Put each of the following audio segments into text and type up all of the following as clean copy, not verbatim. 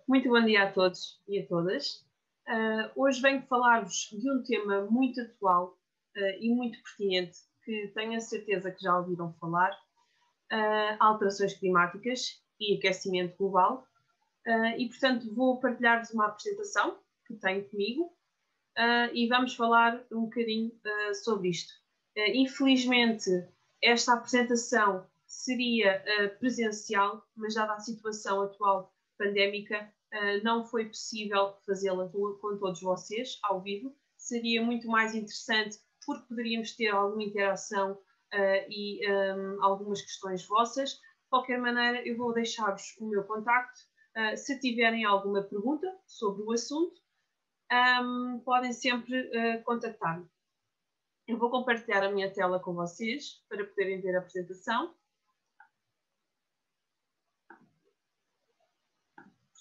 Muito bom dia a todos e a todas. Hoje venho falar-vos de um tema muito atual e muito pertinente, que tenho a certeza que já ouviram falar, alterações climáticas e aquecimento global. E, portanto, vou partilhar-vos uma apresentação que tenho comigo e vamos falar um bocadinho sobre isto. Infelizmente, esta apresentação seria presencial, mas dada a situação atual pandémica, não foi possível fazê-la com todos vocês, ao vivo. Seria muito mais interessante porque poderíamos ter alguma interação e algumas questões vossas. De qualquer maneira, eu vou deixar-vos o meu contacto. Se tiverem alguma pergunta sobre o assunto, podem sempre contactar-me. Eu vou compartilhar a minha tela com vocês para poderem ver a apresentação.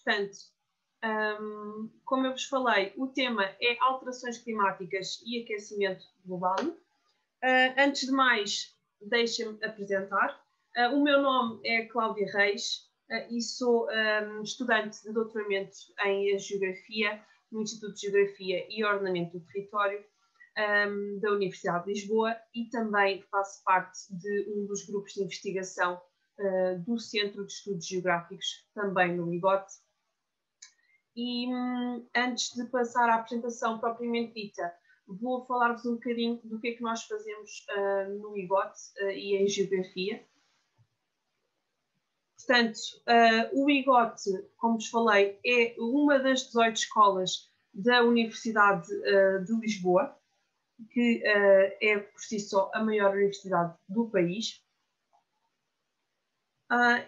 Portanto, como eu vos falei, o tema é alterações climáticas e aquecimento global. Antes de mais, deixem-me apresentar. O meu nome é Cláudia Reis e sou estudante de doutoramento em Geografia no Instituto de Geografia e Ordenamento do Território da Universidade de Lisboa e também faço parte de um dos grupos de investigação do Centro de Estudos Geográficos, também no IGOT. E antes de passar à apresentação propriamente dita, vou falar-vos um bocadinho do que é que nós fazemos no IGOT e em Geografia. Portanto, o IGOT, como vos falei, é uma das 18 escolas da Universidade de Lisboa, que é por si só a maior universidade do país.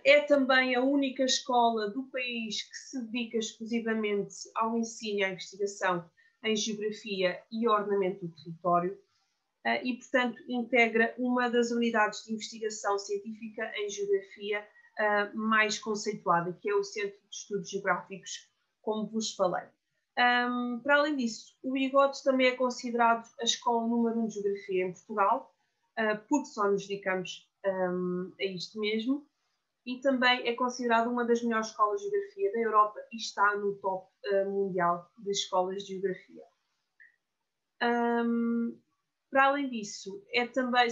É também a única escola do país que se dedica exclusivamente ao ensino e à investigação em Geografia e Ordenamento do Território e, portanto, integra uma das unidades de investigação científica em Geografia mais conceituada, que é o Centro de Estudos Geográficos, como vos falei. Para além disso, o IGOT também é considerado a escola número 1 de Geografia em Portugal, porque só nos dedicamos a isto mesmo. E também é considerado uma das melhores escolas de geografia da Europa e está no top mundial de escolas de geografia. Para além disso,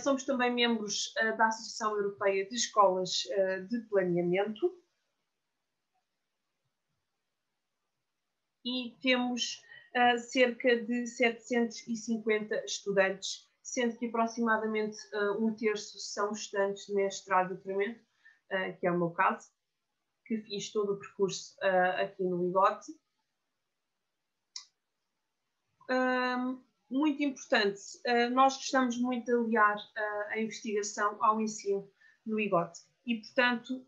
somos também membros da Associação Europeia de Escolas de Planeamento e temos cerca de 750 estudantes, sendo que aproximadamente um terço são estudantes de mestrado e doutoramento, que é o meu caso, que fiz todo o percurso aqui no IGOT. Muito importante, nós gostamos muito de aliar a investigação ao ensino no IGOT e, portanto,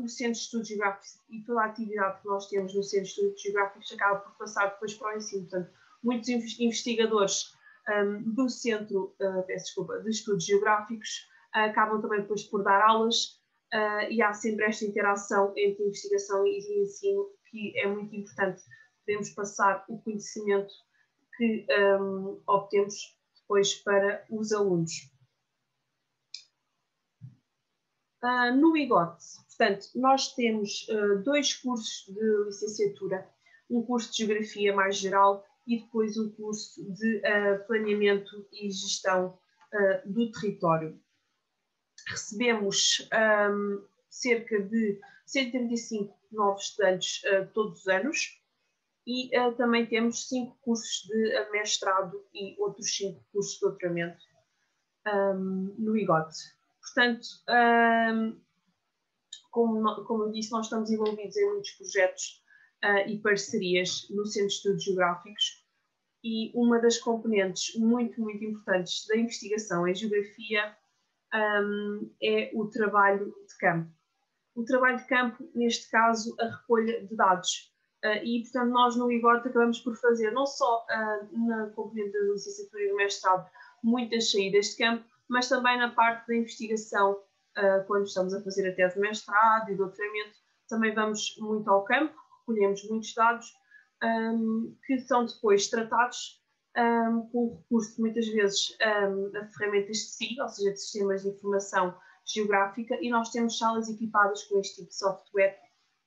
o Centro de Estudos Geográficos e toda a atividade que nós temos no Centro de Estudos Geográficos acaba por passar depois para o ensino. Portanto, muitos investigadores do Centro de Estudos Geográficos acabam também depois por dar aulas e há sempre esta interação entre investigação e ensino que é muito importante. Podemos passar o conhecimento que obtemos depois para os alunos. No IGOT, portanto, nós temos dois cursos de licenciatura, um curso de Geografia mais geral e depois um curso de Planeamento e Gestão do Território. Recebemos cerca de 135 novos estudantes todos os anos e também temos 5 cursos de mestrado e outros 5 cursos de doutoramento no IGOT. Portanto, como eu disse, nós estamos envolvidos em muitos projetos e parcerias no Centro de Estudos Geográficos e uma das componentes muito, muito importantes da investigação em Geografia é o trabalho de campo. O trabalho de campo, neste caso, a recolha de dados. E, portanto, nós no IGOT acabamos por fazer, não só na componente da licenciatura e do mestrado, muitas saídas de campo, mas também na parte da investigação, quando estamos a fazer a tese de mestrado e doutoramento, também vamos muito ao campo, recolhemos muitos dados que são depois tratados com recurso, muitas vezes, a ferramentas de SIG, ou seja, de sistemas de informação geográfica, e nós temos salas equipadas com este tipo de software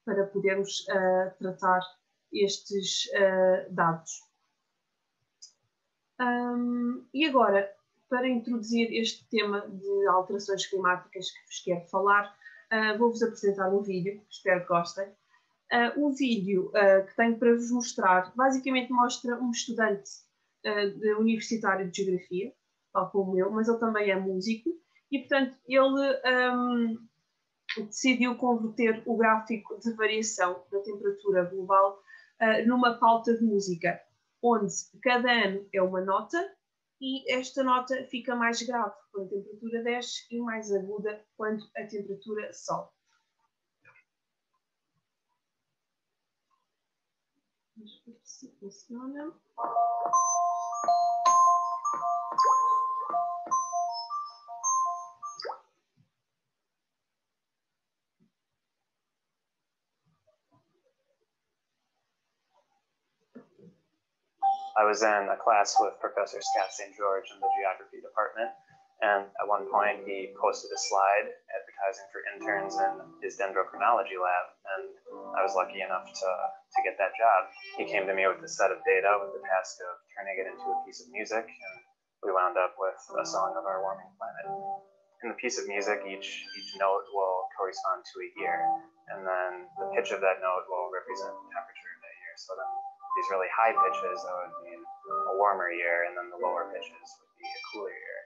para podermos tratar estes dados. E agora, para introduzir este tema de alterações climáticas que vos quero falar, vou-vos apresentar um vídeo, espero que gostem. O vídeo que tenho para vos mostrar, basicamente mostra um estudante universitário de Geografia, tal como eu, mas ele também é músico, e portanto ele decidiu converter o gráfico de variação da temperatura global numa pauta de música, onde cada ano é uma nota e esta nota fica mais grave quando a temperatura desce e mais aguda quando a temperatura sobe. Vamos ver se funciona. I was in a class with Professor Scott St. George in the geography department, and at one point he posted a slide advertising for interns in his dendrochronology lab, and I was lucky enough to get that job. He came to me with a set of data with the task of turning it into a piece of music, and we wound up with a song of our warming planet. In the piece of music, each note will correspond to a year, and then the pitch of that note will represent the temperature of that year. So then these really high pitches, that would mean a warmer year, and then the lower pitches would be a cooler year.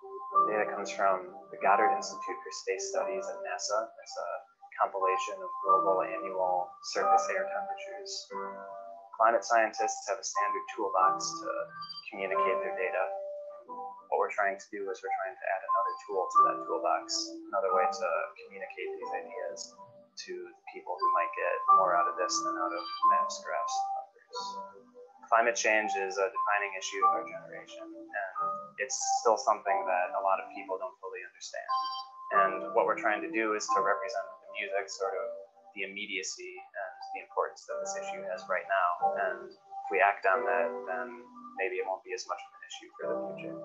The data comes from the Goddard Institute for Space Studies at NASA. It's a compilation of global annual surface air temperatures. Climate scientists have a standard toolbox to communicate their data. What we're trying to do is we're trying to add another tool to that toolbox, another way to communicate these ideas to the people who might get more out of this than out of maps, graphs, and numbers. Climate change is a defining issue of our generation, and it's still something that a lot of people don't fully understand. And what we're trying to do is to represent the music sort of the immediacy and the importance that this issue has right now. And if we act on that, then maybe it won't be as much of an issue for the future.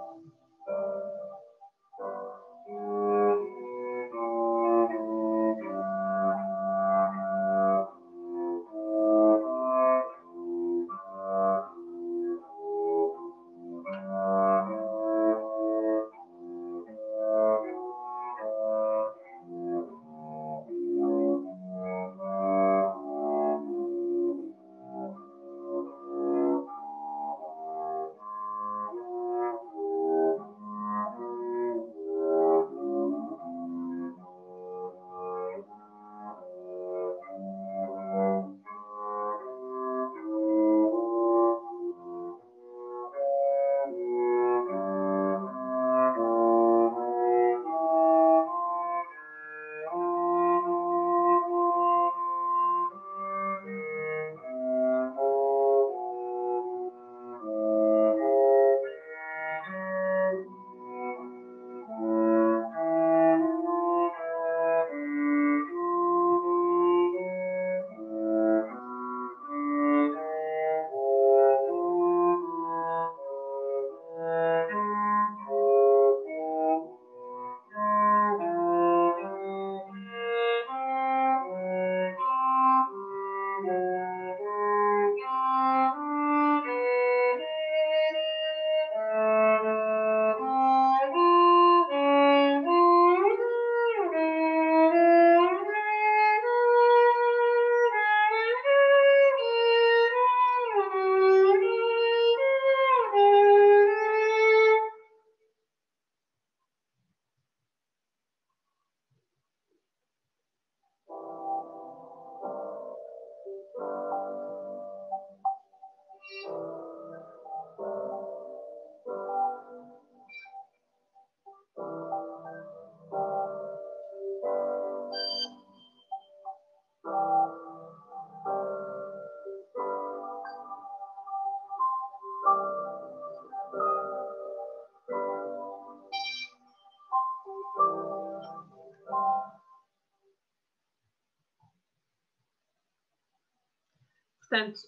Portanto,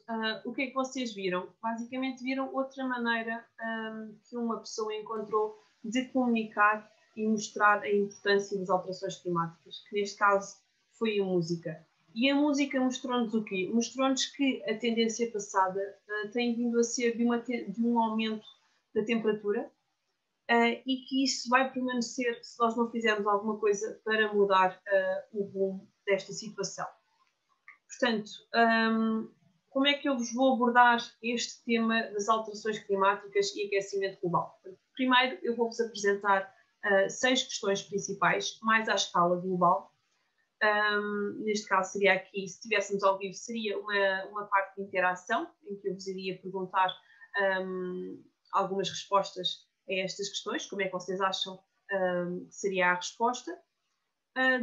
o que é que vocês viram? Basicamente viram outra maneira que uma pessoa encontrou de comunicar e mostrar a importância das alterações climáticas, que neste caso foi a música. E a música mostrou-nos o quê? Mostrou-nos que a tendência passada tem vindo a ser de um aumento da temperatura e que isso vai permanecer se nós não fizermos alguma coisa para mudar o rumo desta situação. Portanto, como é que eu vos vou abordar este tema das alterações climáticas e aquecimento global? Primeiro, eu vou-vos apresentar 6 questões principais, mais à escala global. Neste caso seria aqui, se estivéssemos ao vivo, seria uma parte de interação, em que eu vos iria perguntar algumas respostas a estas questões, como é que vocês acham que seria a resposta.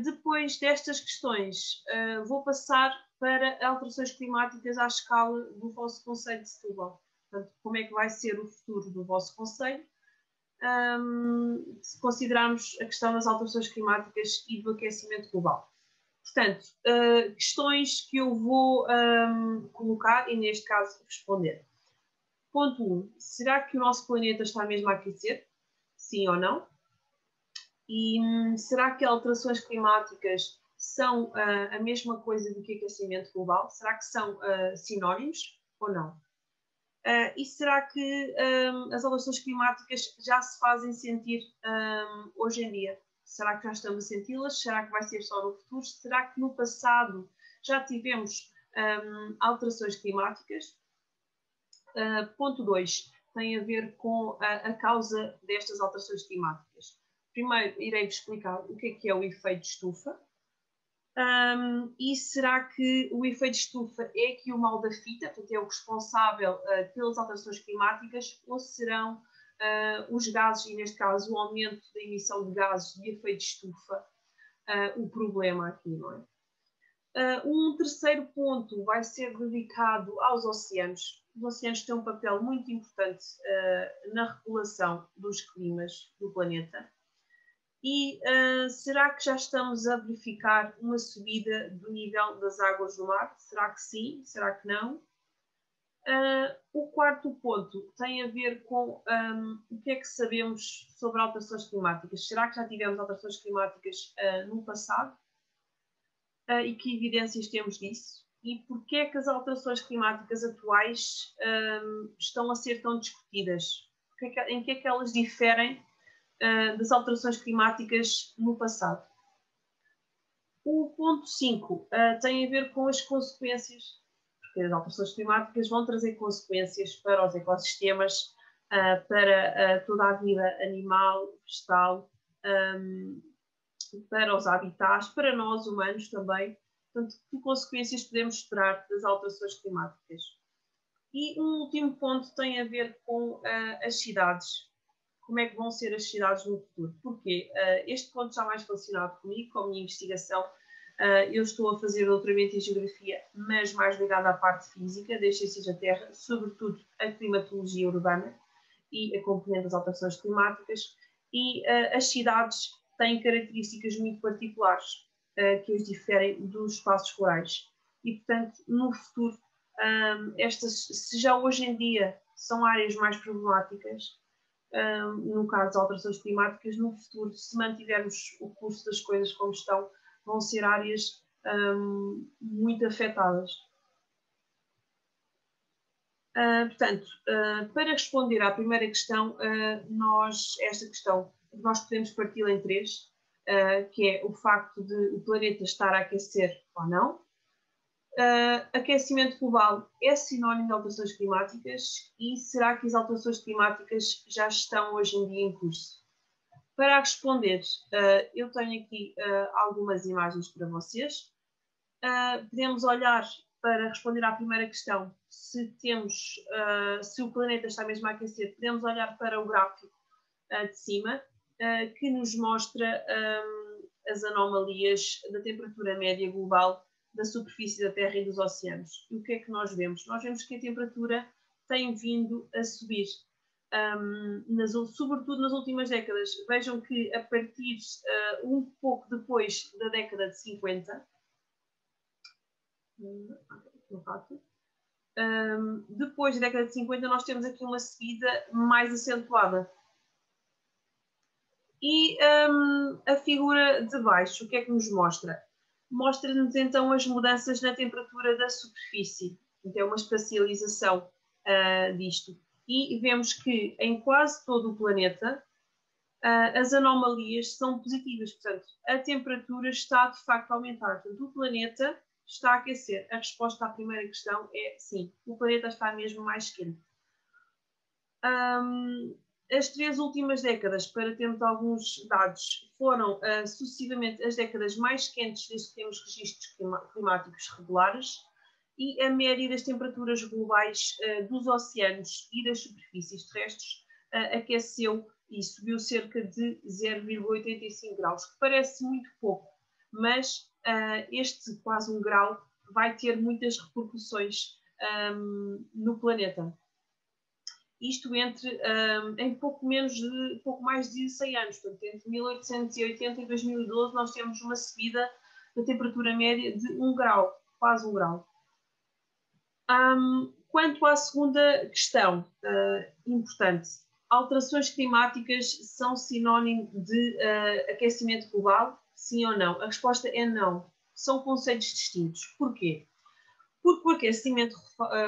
Depois destas questões, vou passar para alterações climáticas à escala do vosso concelho de Setúbal. Portanto, como é que vai ser o futuro do vosso concelho, se considerarmos a questão das alterações climáticas e do aquecimento global. Portanto, questões que eu vou colocar e, neste caso, responder. Ponto 1. Será que o nosso planeta está mesmo a aquecer? Sim ou não? E será que alterações climáticas são a mesma coisa do que aquecimento global? Será que são sinónimos ou não? E será que as alterações climáticas já se fazem sentir hoje em dia? Será que já estamos a senti-las? Será que vai ser só no futuro? Será que no passado já tivemos alterações climáticas? Ponto 2 tem a ver com a causa destas alterações climáticas. Primeiro, irei-vos explicar o que é o efeito estufa. E será que o efeito estufa é aqui o mal da fita, portanto é o responsável pelas alterações climáticas, ou serão os gases, e neste caso o aumento da emissão de gases de efeito estufa, o problema aqui, não é? Um terceiro ponto vai ser dedicado aos oceanos. Os oceanos têm um papel muito importante na regulação dos climas do planeta. E será que já estamos a verificar uma subida do nível das águas do mar? Será que sim? Será que não? O quarto ponto tem a ver com o que é que sabemos sobre alterações climáticas. Será que já tivemos alterações climáticas no passado? E que evidências temos disso? E porquê é que as alterações climáticas atuais estão a ser tão discutidas? Em que é que elas diferem das alterações climáticas no passado? O ponto 5 tem a ver com as consequências, porque as alterações climáticas vão trazer consequências para os ecossistemas, para toda a vida animal, vegetal, para os habitats, para nós humanos também. Portanto, que consequências podemos esperar das alterações climáticas? E um último ponto tem a ver com as cidades. Como é que vão ser as cidades no futuro? Porquê? Este ponto está mais relacionado comigo, com a minha investigação. Eu estou a fazer doutoramento em Geografia, mas mais ligado à parte física das ciências da Terra, sobretudo a climatologia urbana e a componente das alterações climáticas. E as cidades têm características muito particulares que as diferem dos espaços rurais. E, portanto, no futuro, se já hoje em dia são áreas mais problemáticas, no caso de alterações climáticas, no futuro, se mantivermos o curso das coisas como estão, vão ser áreas muito afetadas. Portanto, para responder à primeira questão, esta questão nós podemos parti-la em 3, que é o facto de o planeta estar a aquecer ou não. Aquecimento global é sinónimo de alterações climáticas e será que as alterações climáticas já estão hoje em dia em curso? Para responder, eu tenho aqui algumas imagens para vocês. Podemos olhar para responder à primeira questão, se o planeta está mesmo a aquecer, podemos olhar para o gráfico de cima, que nos mostra as anomalias da temperatura média global da superfície da Terra e dos oceanos. E o que é que nós vemos? Nós vemos que a temperatura tem vindo a subir, sobretudo nas últimas décadas. Vejam que a partir um pouco depois da década de 50, depois da década de 50 nós temos aqui uma subida mais acentuada. E a figura de baixo, o que é que nos mostra? mostra-nos então as mudanças na temperatura da superfície. Então, é uma espacialização disto. E vemos que em quase todo o planeta as anomalias são positivas. Portanto, a temperatura está de facto a aumentar. Portanto, o planeta está a aquecer. A resposta à primeira questão é sim, o planeta está mesmo mais quente. As 3 últimas décadas, para termos alguns dados, foram sucessivamente as décadas mais quentes desde que temos registros climáticos regulares, e a média das temperaturas globais dos oceanos e das superfícies terrestres aqueceu e subiu cerca de 0,85 graus, que parece muito pouco, mas este quase 1 grau vai ter muitas repercussões no planeta. Isto em pouco mais de 100 anos. Portanto, entre 1880 e 2012 nós temos uma subida da temperatura média de 1 grau, quase 1 grau. Quanto à segunda questão importante, alterações climáticas são sinónimo de aquecimento global? Sim ou não? A resposta é não. São conceitos distintos. Porquê? Porque o aquecimento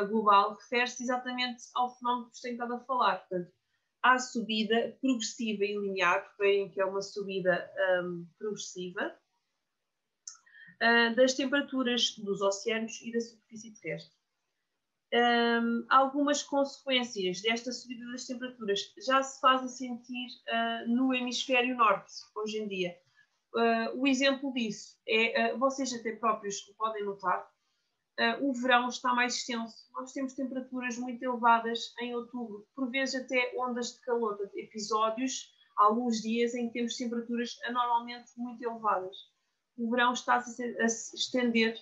global refere-se exatamente ao fenómeno que vos tenho estado a falar. Portanto, há subida progressiva e linear, porque veem que é uma subida progressiva das temperaturas dos oceanos e da superfície terrestre. Algumas consequências desta subida das temperaturas já se fazem sentir no hemisfério norte, hoje em dia. O exemplo disso é, vocês até próprios podem notar, o verão está mais extenso. Nós temos temperaturas muito elevadas em outubro, por vezes até ondas de calor, episódios, alguns dias em que temos temperaturas anormalmente muito elevadas. O verão está a se estender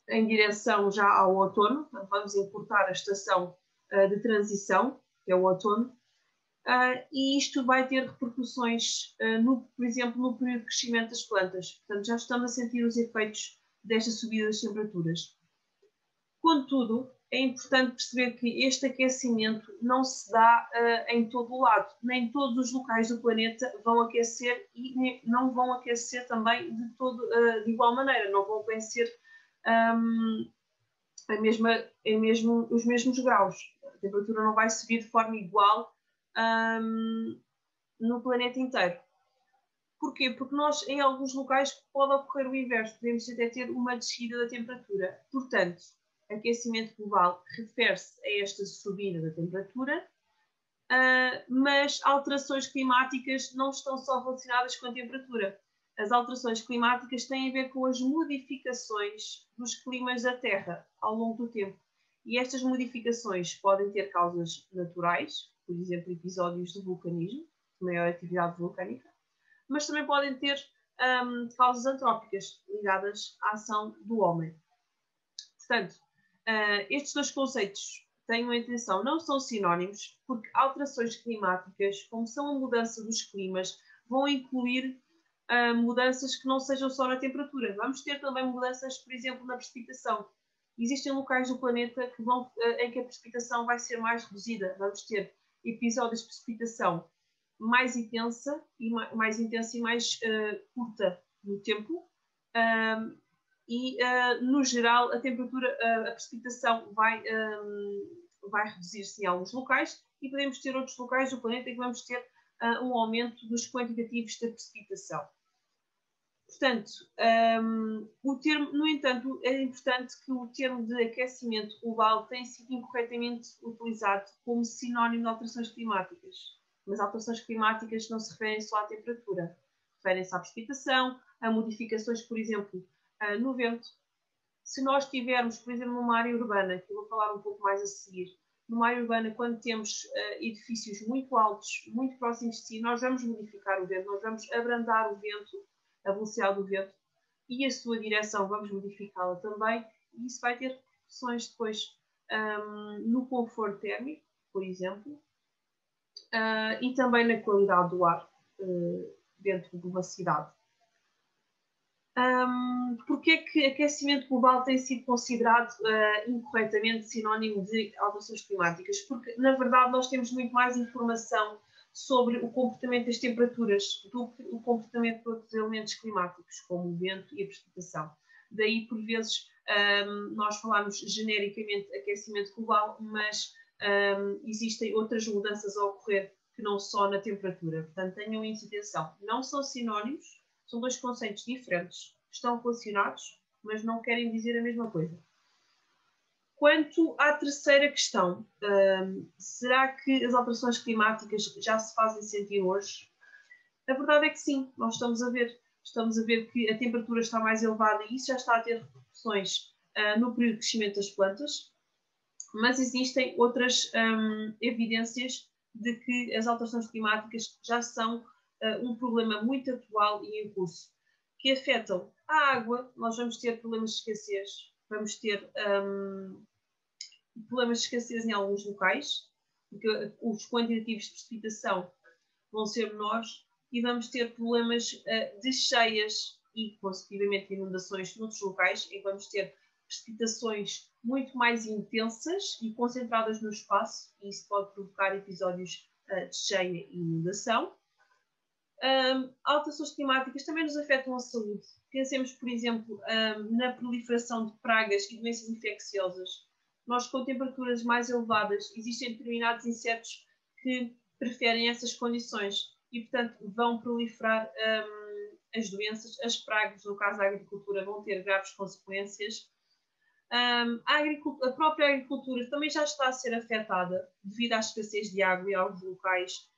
em direção já ao outono. Vamos importar a estação de transição, que é o outono, e isto vai ter repercussões, por exemplo, no período de crescimento das plantas. Portanto, já estamos a sentir os efeitos desta subida das temperaturas. Contudo, é importante perceber que este aquecimento não se dá em todo o lado. Nem todos os locais do planeta vão aquecer e não vão aquecer também de igual maneira. Não vão aquecer os mesmos graus. A temperatura não vai subir de forma igual no planeta inteiro. Porquê? Porque nós, em alguns locais, pode ocorrer o inverso. Podemos até ter uma descida da temperatura. Portanto, aquecimento global refere-se a esta subida da temperatura, mas alterações climáticas não estão só relacionadas com a temperatura. As alterações climáticas têm a ver com as modificações dos climas da Terra ao longo do tempo. E estas modificações podem ter causas naturais, por exemplo, episódios de vulcanismo, de maior atividade vulcânica, mas também podem ter causas antrópicas ligadas à ação do homem. Portanto, estes 2 conceitos, tenham atenção, não são sinónimos, porque alterações climáticas, como são a mudança dos climas, vão incluir mudanças que não sejam só na temperatura. Vamos ter também mudanças, por exemplo, na precipitação. Existem locais do planeta em que a precipitação vai ser mais reduzida. Vamos ter episódios de precipitação mais intensa e mais curta no tempo, no geral a temperatura, a precipitação vai reduzir-se em alguns locais, e podemos ter outros locais do planeta em que vamos ter um aumento dos quantitativos da precipitação. Portanto, no entanto, é importante que o termo de aquecimento global tenha sido incorretamente utilizado como sinónimo de alterações climáticas. Mas alterações climáticas não se referem só à temperatura, referem-se à precipitação, a modificações, por exemplo, no vento. Se nós tivermos, por exemplo, numa área urbana, que eu vou falar um pouco mais a seguir, numa área urbana, quando temos edifícios muito altos, muito próximos de si, nós vamos modificar o vento, nós vamos abrandar o vento, a velocidade do vento, e a sua direção vamos modificá-la também, e isso vai ter repercussões depois no conforto térmico, por exemplo, e também na qualidade do ar dentro de uma cidade. Porque é que aquecimento global tem sido considerado incorretamente sinónimo de alterações climáticas? Porque, na verdade, nós temos muito mais informação sobre o comportamento das temperaturas, o comportamento de outros elementos climáticos, como o vento e a precipitação. Daí, por vezes, nós falamos genericamente aquecimento global, mas existem outras mudanças a ocorrer que não só na temperatura. Portanto, tenham isso em atenção. Não são sinónimos, são dois conceitos diferentes. Estão relacionados, mas não querem dizer a mesma coisa. Quanto à terceira questão, será que as alterações climáticas já se fazem sentir hoje? A verdade é que sim, nós estamos a ver que a temperatura está mais elevada e isso já está a ter repercussões no período de crescimento das plantas, mas existem outras evidências de que as alterações climáticas já são um problema muito atual e em curso, que afetam a água. Nós vamos ter problemas de escassez, vamos ter problemas de escassez em alguns locais, porque os quantitativos de precipitação vão ser menores, e vamos ter problemas de cheias e, consecutivamente, inundações noutros locais, em que vamos ter precipitações muito mais intensas e concentradas no espaço, e isso pode provocar episódios de cheia e inundação. Alterações climáticas também nos afetam a saúde. Pensemos, por exemplo, na proliferação de pragas e doenças infecciosas. Nós, com temperaturas mais elevadas, existem determinados insetos que preferem essas condições e, portanto, vão proliferar as doenças. As pragas, no caso da agricultura, vão ter graves consequências. A própria agricultura também já está a ser afetada devido à escassez de água em alguns locais.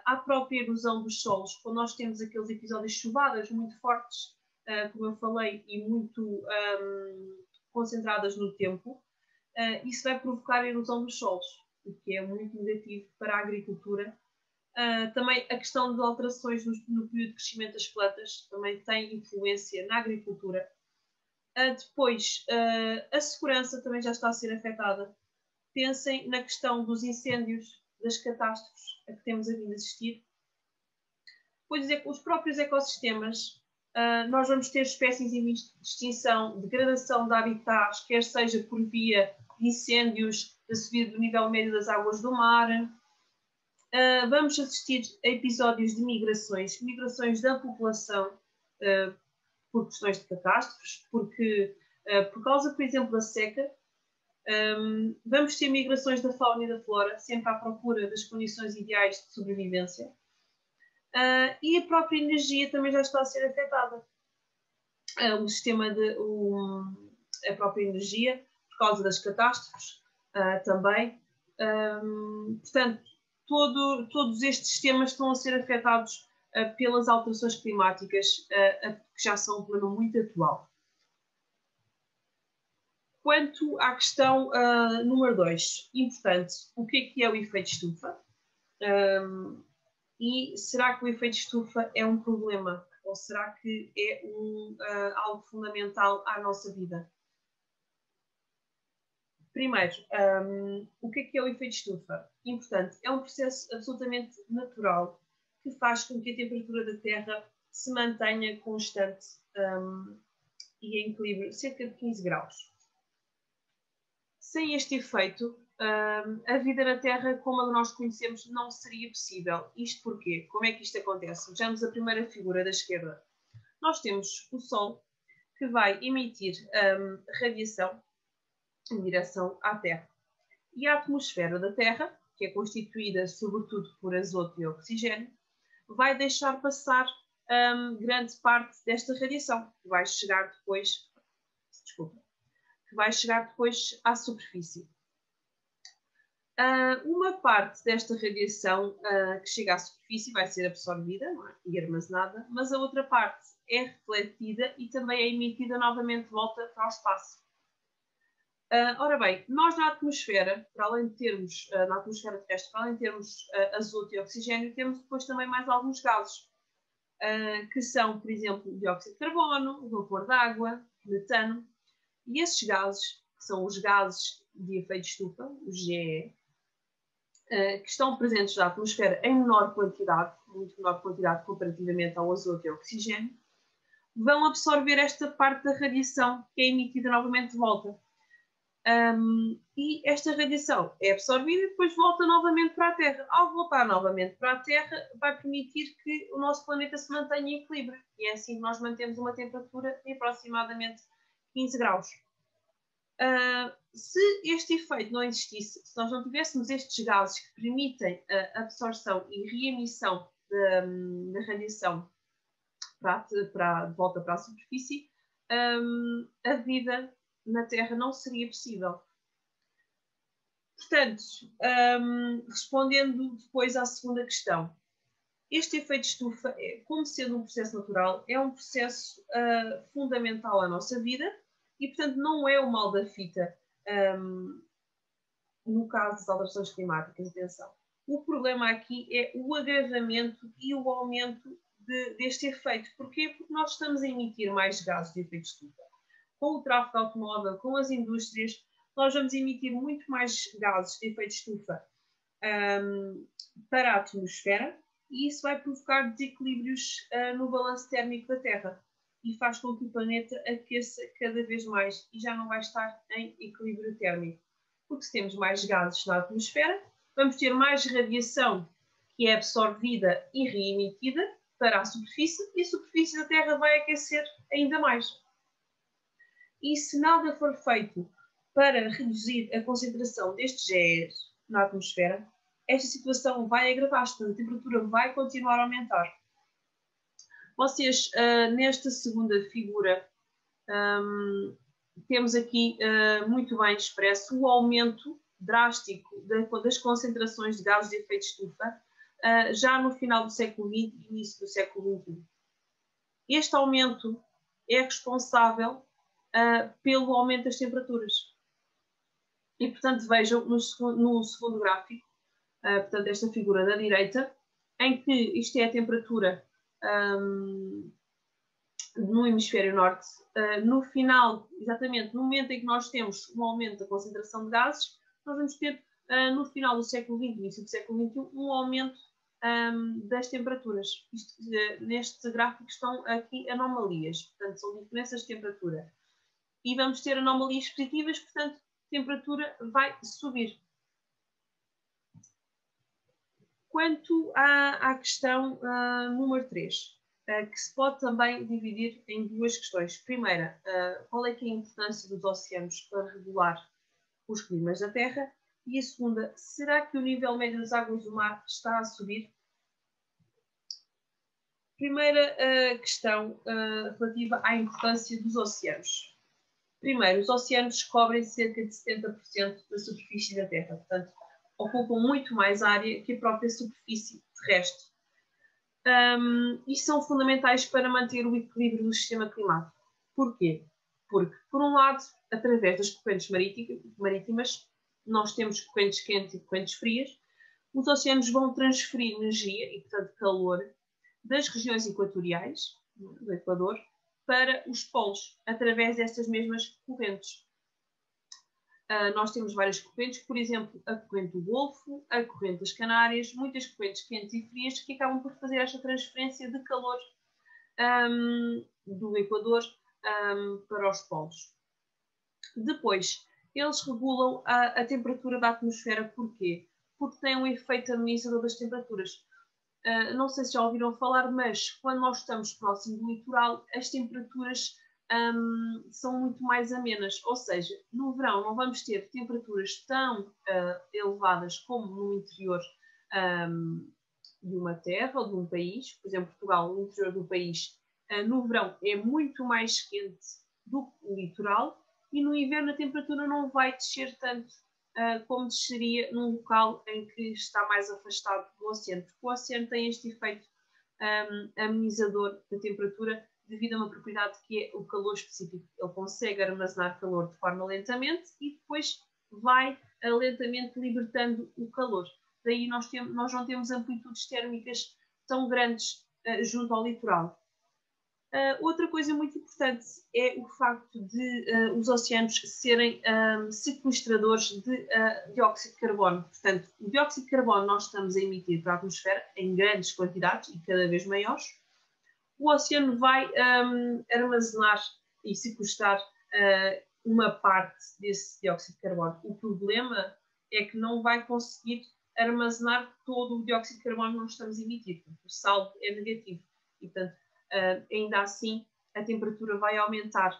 À própria erosão dos solos, quando nós temos aqueles episódios de chuvadas muito fortes, como eu falei, e muito concentradas no tempo, isso vai provocar a erosão dos solos, o que é muito negativo para a agricultura. Também a questão de alterações no período de crescimento das plantas também tem influência na agricultura. Depois, a segurança também já está a ser afetada. Pensem na questão dos incêndios, das catástrofes a que temos a vindo a assistir. Pois é, os próprios ecossistemas, nós vamos ter espécies em extinção, degradação de habitats, quer seja por via de incêndios, da subida do nível médio das águas do mar. Vamos assistir a episódios de migrações da população por questões de catástrofes, porque por causa, por exemplo, da seca, vamos ter migrações da fauna e da flora, sempre à procura das condições ideais de sobrevivência. E a própria energia também já está a ser afetada. A própria energia, por causa das catástrofes, também. Portanto, todos estes sistemas estão a ser afetados pelas alterações climáticas, que já são um problema muito atual. Quanto à questão número 2, importante, o que é o efeito estufa? E será que o efeito estufa é um problema? Ou será que é algo fundamental à nossa vida? Primeiro, o que é o efeito estufa? Importante, é um processo absolutamente natural que faz com que a temperatura da Terra se mantenha constante e em equilíbrio, cerca de 15 graus. Sem este efeito, a vida na Terra, como a nós conhecemos, não seria possível. Isto porquê? Como é que isto acontece? Vejamos a primeira figura da esquerda. Nós temos o Sol, que vai emitir radiação em direção à Terra. E a atmosfera da Terra, que é constituída sobretudo por azoto e oxigênio, vai deixar passar grande parte desta radiação, que vai chegar depois à superfície. Uma parte desta radiação que chega à superfície vai ser absorvida, e armazenada, mas a outra parte é refletida e também é emitida novamente de volta para o espaço. Ora bem, nós na atmosfera, para além de termos, na atmosfera terrestre, para além de termos azoto e oxigênio, temos depois também mais alguns gases, que são, por exemplo, dióxido de carbono, vapor de água, metano, e esses gases, que são os gases de efeito estufa, os GE, que estão presentes na atmosfera em menor quantidade, muito menor quantidade comparativamente ao azoto e ao oxigênio, vão absorver esta parte da radiação que é emitida novamente de volta. E esta radiação é absorvida e depois volta novamente para a Terra. Ao voltar novamente para a Terra, vai permitir que o nosso planeta se mantenha em equilíbrio. E é assim que nós mantemos uma temperatura de aproximadamente 15 graus. Se este efeito não existisse, se nós não tivéssemos estes gases que permitem a absorção e reemissão da radiação de volta para a superfície, a vida na Terra não seria possível. Portanto, respondendo depois à segunda questão, este efeito de estufa, como sendo um processo natural, é um processo fundamental à nossa vida e, portanto, não é o mal da fita no caso das alterações climáticas. Atenção. O problema aqui é o agravamento e o aumento deste efeito. Porquê? Porque nós estamos a emitir mais gases de efeito de estufa. Com o tráfego automóvel, com as indústrias, nós vamos emitir muito mais gases de efeito de estufa para a atmosfera e isso vai provocar desequilíbrios no balanço térmico da Terra e faz com que o planeta aqueça cada vez mais e já não vai estar em equilíbrio térmico. Porque se temos mais gases na atmosfera, vamos ter mais radiação que é absorvida e reemitida para a superfície e a superfície da Terra vai aquecer ainda mais. E se nada for feito para reduzir a concentração destes GEs na atmosfera, esta situação vai agravar-se, a temperatura vai continuar a aumentar. Vocês, nesta segunda figura, temos aqui muito bem expresso o aumento drástico das concentrações de gases de efeito de estufa já no final do século XX e início do século XXI. Este aumento é responsável pelo aumento das temperaturas. E, portanto, vejam no segundo gráfico, portanto, esta figura da direita, em que isto é a temperatura no hemisfério norte. No final, exatamente, no momento em que nós temos um aumento da concentração de gases, nós vamos ter, no final do século XX, início do século XXI, um aumento das temperaturas. Neste gráfico estão aqui anomalias, portanto, são diferenças de temperatura. E vamos ter anomalias positivas, portanto, a temperatura vai subir. Quanto à questão número 3, que se pode também dividir em duas questões. Primeira, qual é que é a importância dos oceanos para regular os climas da Terra? E a segunda, será que o nível médio das águas do mar está a subir? Primeira questão relativa à importância dos oceanos. Primeiro, os oceanos cobrem cerca de 70% da superfície da Terra, portanto, ocupam muito mais área que a própria superfície terrestre. E são fundamentais para manter o equilíbrio do sistema climático. Porquê? Porque, por um lado, através das correntes marítimas, nós temos correntes quentes e correntes frias, os oceanos vão transferir energia e, portanto, calor das regiões equatoriais, do Equador, para os polos, através destas mesmas correntes. Nós temos várias correntes, por exemplo, a corrente do Golfo, a corrente das Canárias, muitas correntes quentes e frias que acabam por fazer esta transferência de calor do Equador para os polos. Depois, eles regulam a temperatura da atmosfera. Porquê? Porque têm um efeito amenizador das temperaturas. Não sei se já ouviram falar, mas quando nós estamos próximo do litoral, as temperaturas são muito mais amenas. Ou seja, no verão não vamos ter temperaturas tão elevadas como no interior de uma terra ou de um país. Por exemplo, Portugal, no interior do país, no verão é muito mais quente do que o litoral e no inverno a temperatura não vai descer tanto como desceria num local em que está mais afastado do oceano, porque o oceano tem este efeito amenizador da temperatura devido a uma propriedade que é o calor específico. Ele consegue armazenar calor de forma lentamente e depois vai lentamente libertando o calor. Daí nós não temos amplitudes térmicas tão grandes junto ao litoral. Outra coisa muito importante é o facto de os oceanos serem sequestradores de dióxido de carbono. Portanto, o dióxido de carbono nós estamos a emitir para a atmosfera em grandes quantidades e cada vez maiores. O oceano vai armazenar e sequestrar uma parte desse dióxido de carbono. O problema é que não vai conseguir armazenar todo o dióxido de carbono que nós estamos a emitir. O saldo é negativo e, portanto, ainda assim a temperatura vai aumentar.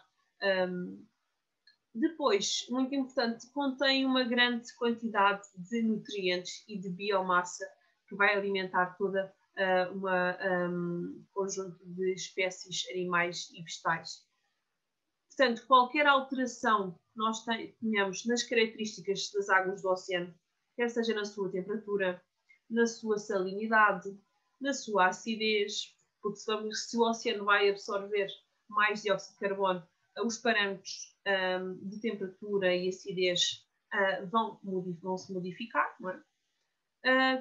Depois, muito importante, contém uma grande quantidade de nutrientes e de biomassa que vai alimentar toda um conjunto de espécies animais e vegetais. Portanto, qualquer alteração que nós tenhamos nas características das águas do oceano, quer seja na sua temperatura, na sua salinidade, na sua acidez, porque se o oceano vai absorver mais dióxido de carbono, os parâmetros de temperatura e acidez vão se modificar, não é?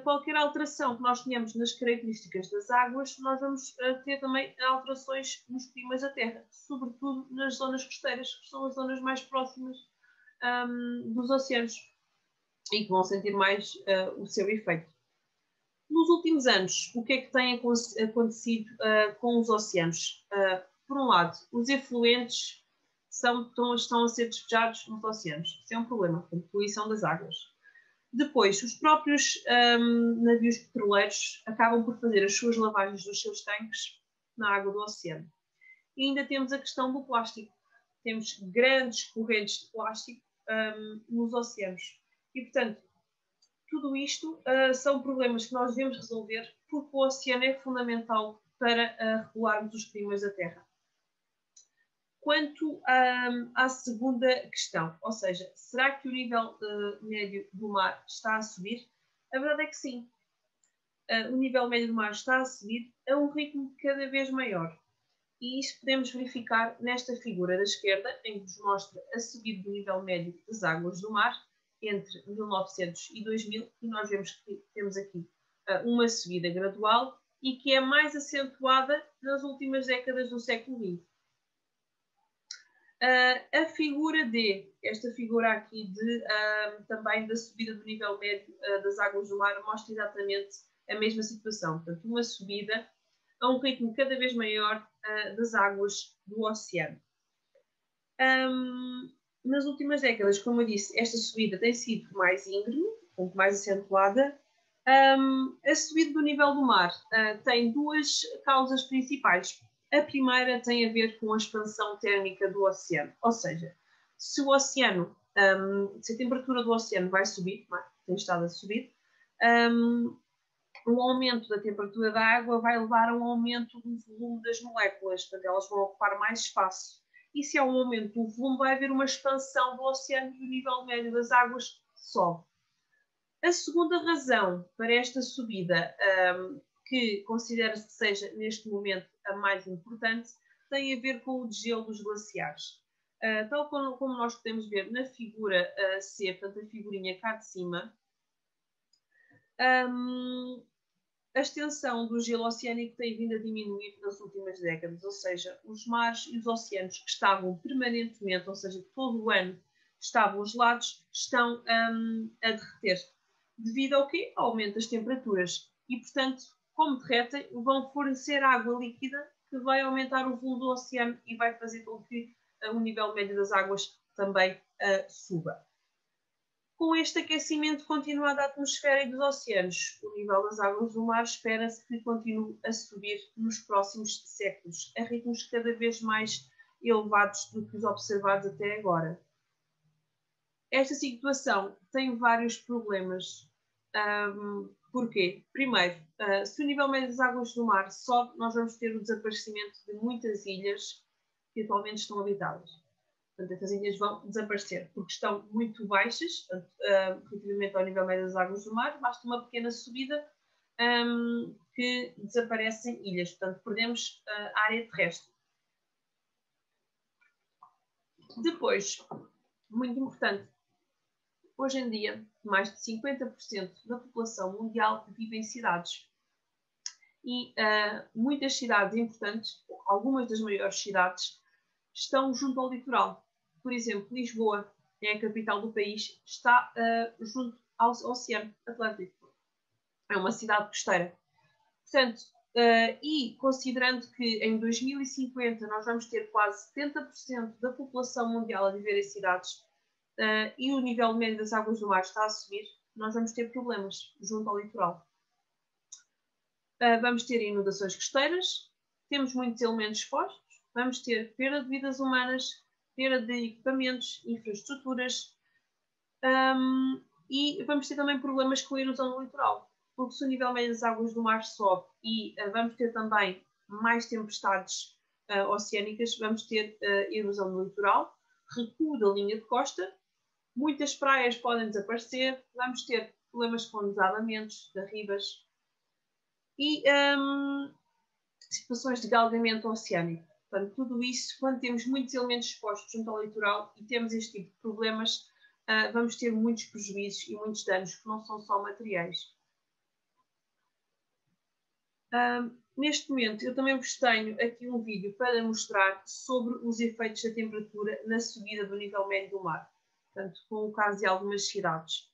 Qualquer alteração que nós tenhamos nas características das águas, nós vamos ter também alterações nos climas da Terra, sobretudo nas zonas costeiras, que são as zonas mais próximas dos oceanos e que vão sentir mais o seu efeito. Nos últimos anos, o que é que tem acontecido com os oceanos? Por um lado, os efluentes estão a ser despejados nos oceanos. Isso é um problema, a poluição das águas. Depois, os próprios navios petroleiros acabam por fazer as suas lavagens dos seus tanques na água do oceano. E ainda temos a questão do plástico. Temos grandes correntes de plástico nos oceanos. E, portanto, tudo isto são problemas que nós devemos resolver porque o oceano é fundamental para regularmos os climas da Terra. Quanto à segunda questão, ou seja, será que o nível médio do mar está a subir? A verdade é que sim. O nível médio do mar está a subir a um ritmo cada vez maior. E isto podemos verificar nesta figura da esquerda, em que nos mostra a subida do nível médio das águas do mar entre 1900 e 2000, e nós vemos que temos aqui uma subida gradual e que é mais acentuada nas últimas décadas do século XX. A figura D, esta figura aqui também da subida do nível médio das águas do mar, mostra exatamente a mesma situação. Portanto, uma subida a um ritmo cada vez maior das águas do oceano. Nas últimas décadas, como eu disse, esta subida tem sido mais íngreme, mais acentuada. A subida do nível do mar tem duas causas principais. A primeira tem a ver com a expansão térmica do oceano, ou seja, se o oceano, se a temperatura do oceano vai subir, tem estado a subir, o aumento da temperatura da água vai levar a um aumento do volume das moléculas, portanto elas vão ocupar mais espaço. E se há um aumento do volume, vai haver uma expansão do oceano e o nível médio das águas sobe. A segunda razão para esta subida, que considera-se que seja neste momento a mais importante, tem a ver com o degelo dos glaciares. Tal como nós podemos ver na figura C, portanto a figurinha cá de cima, a extensão do gelo oceânico tem vindo a diminuir nas últimas décadas, ou seja, os mares e os oceanos que estavam permanentemente, ou seja, todo o ano estavam gelados, estão a derreter. Devido ao quê? Ao aumento das temperaturas. E, portanto, como derretem, vão fornecer água líquida que vai aumentar o volume do oceano e vai fazer com que o nível médio das águas também suba. Com este aquecimento continuado da atmosfera e dos oceanos, o nível das águas do mar espera-se que continue a subir nos próximos séculos, a ritmos cada vez mais elevados do que os observados até agora. Esta situação tem vários problemas. Porquê? Primeiro, se o nível médio das águas do mar sobe, nós vamos ter o desaparecimento de muitas ilhas que atualmente estão habitadas. Portanto, estas ilhas vão desaparecer porque estão muito baixas relativamente ao nível médio das águas do mar. Basta uma pequena subida que desaparecem ilhas. Portanto, perdemos a área terrestre. Depois, muito importante, hoje em dia, mais de 50% da população mundial vive em cidades. E muitas cidades importantes, algumas das maiores cidades, estão junto ao litoral. Por exemplo, Lisboa é a capital do país, está junto ao Oceano Atlântico. É uma cidade costeira. Portanto, E considerando que em 2050 nós vamos ter quase 70% da população mundial a viver em cidades e o nível médio das águas do mar está a subir, nós vamos ter problemas junto ao litoral. Vamos ter inundações costeiras, temos muitos elementos expostos, vamos ter perda de vidas humanas, perda de equipamentos, infraestruturas e vamos ter também problemas com a erosão no litoral, porque se o nível médio das águas do mar sobe e vamos ter também mais tempestades oceânicas, vamos ter erosão no litoral, recuo da linha de costa, muitas praias podem desaparecer, vamos ter problemas com desabamentos de ribas e situações de galgamento oceânico. Portanto, tudo isso, quando temos muitos elementos expostos junto ao litoral e temos este tipo de problemas, vamos ter muitos prejuízos e muitos danos que não são só materiais. Neste momento, eu também vos tenho aqui um vídeo para mostrar sobre os efeitos da temperatura na subida do nível médio do mar. Portanto, com o caso de algumas cidades.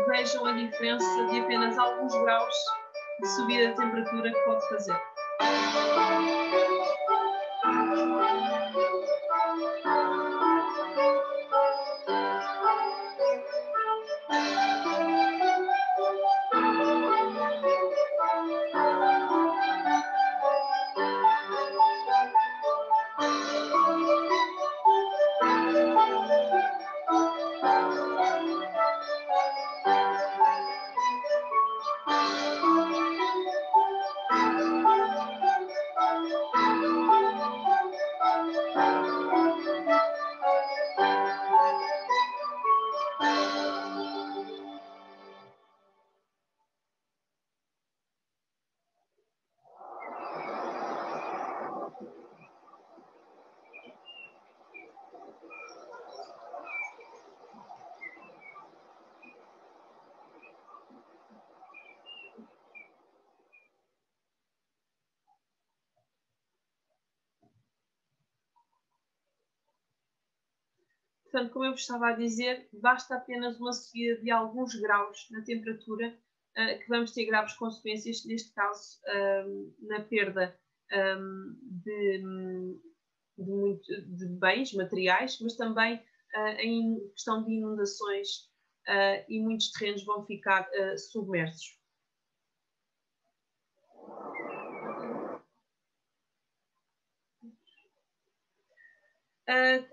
Vejam a diferença de apenas alguns graus de subida de temperatura que pode fazer. Portanto, como eu vos estava a dizer, basta apenas uma subida de alguns graus na temperatura que vamos ter graves consequências, neste caso, na perda de bens materiais, mas também em questão de inundações e muitos terrenos vão ficar submersos.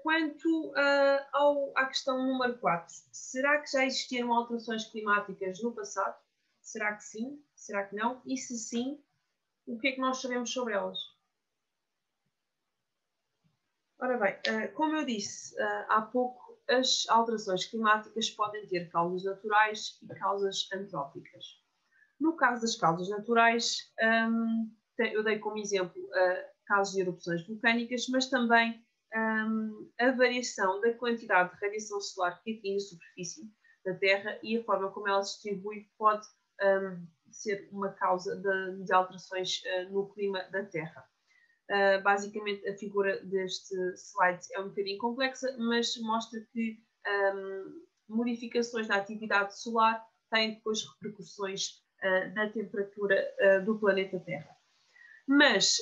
Quanto à questão número 4, será que já existiram alterações climáticas no passado? Será que sim? Será que não? E se sim, o que é que nós sabemos sobre elas? Ora bem, como eu disse há pouco, as alterações climáticas podem ter causas naturais e causas antrópicas. No caso das causas naturais, eu dei como exemplo casos de erupções vulcânicas, mas também a variação da quantidade de radiação solar que atinge a superfície da Terra e a forma como ela se distribui pode ser uma causa de alterações no clima da Terra. Basicamente, a figura deste slide é um bocadinho complexa, mas mostra que modificações na atividade solar têm depois repercussões na temperatura do planeta Terra. Mas,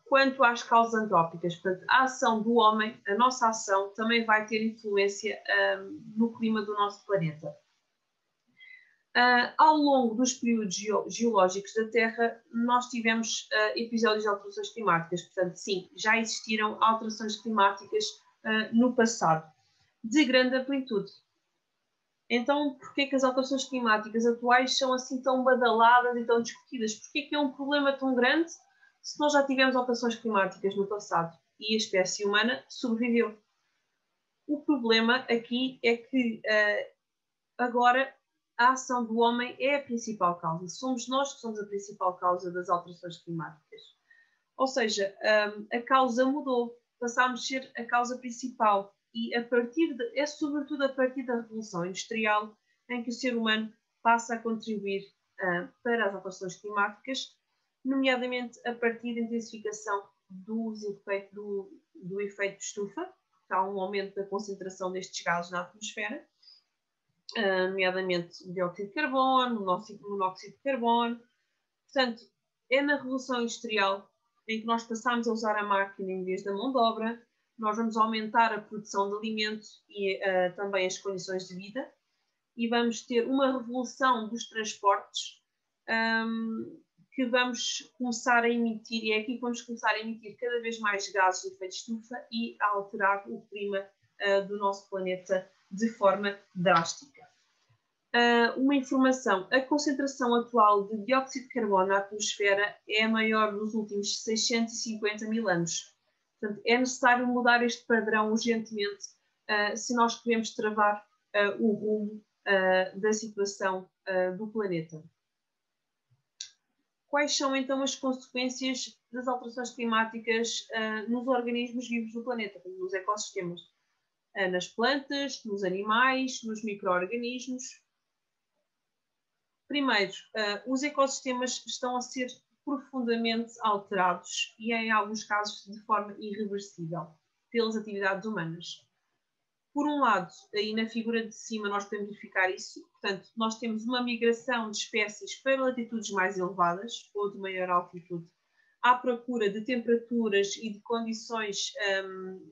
quanto às causas antrópicas, portanto, a ação do homem, a nossa ação, também vai ter influência no clima do nosso planeta. Ao longo dos períodos geológicos da Terra, nós tivemos episódios de alterações climáticas. Portanto, sim, já existiram alterações climáticas no passado, de grande amplitude. Então, porquê que as alterações climáticas atuais são assim tão badaladas e tão discutidas? Porquê que é um problema tão grande se nós já tivemos alterações climáticas no passado e a espécie humana sobreviveu? O problema aqui é que agora a ação do homem é a principal causa. Somos nós que somos a principal causa das alterações climáticas. Ou seja, a causa mudou, passámos a ser a causa principal e é sobretudo a partir da Revolução Industrial em que o ser humano passa a contribuir para as alterações climáticas, nomeadamente a partir da intensificação do efeito de estufa, há um aumento da concentração destes gases na atmosfera, nomeadamente o dióxido de carbono, o monóxido de carbono. Portanto, é na Revolução Industrial em que nós passamos a usar a máquina em vez da mão de obra, nós vamos aumentar a produção de alimentos e também as condições de vida, e vamos ter uma revolução dos transportes que vamos começar a emitir, e é aqui que vamos começar a emitir cada vez mais gases de efeito de estufa e a alterar o clima do nosso planeta de forma drástica. Uma informação: a concentração atual de dióxido de carbono na atmosfera é a maior dos últimos 650 mil anos. Portanto, é necessário mudar este padrão urgentemente se nós queremos travar o rumo da situação do planeta. Quais são então as consequências das alterações climáticas nos organismos vivos do planeta, nos ecossistemas? Nas plantas, nos animais, nos micro-organismos. Primeiro, os ecossistemas estão a ser profundamente alterados e, em alguns casos, de forma irreversível pelas atividades humanas. Por um lado, aí na figura de cima nós podemos verificar isso, portanto, nós temos uma migração de espécies para latitudes mais elevadas ou de maior altitude, à procura de temperaturas e de condições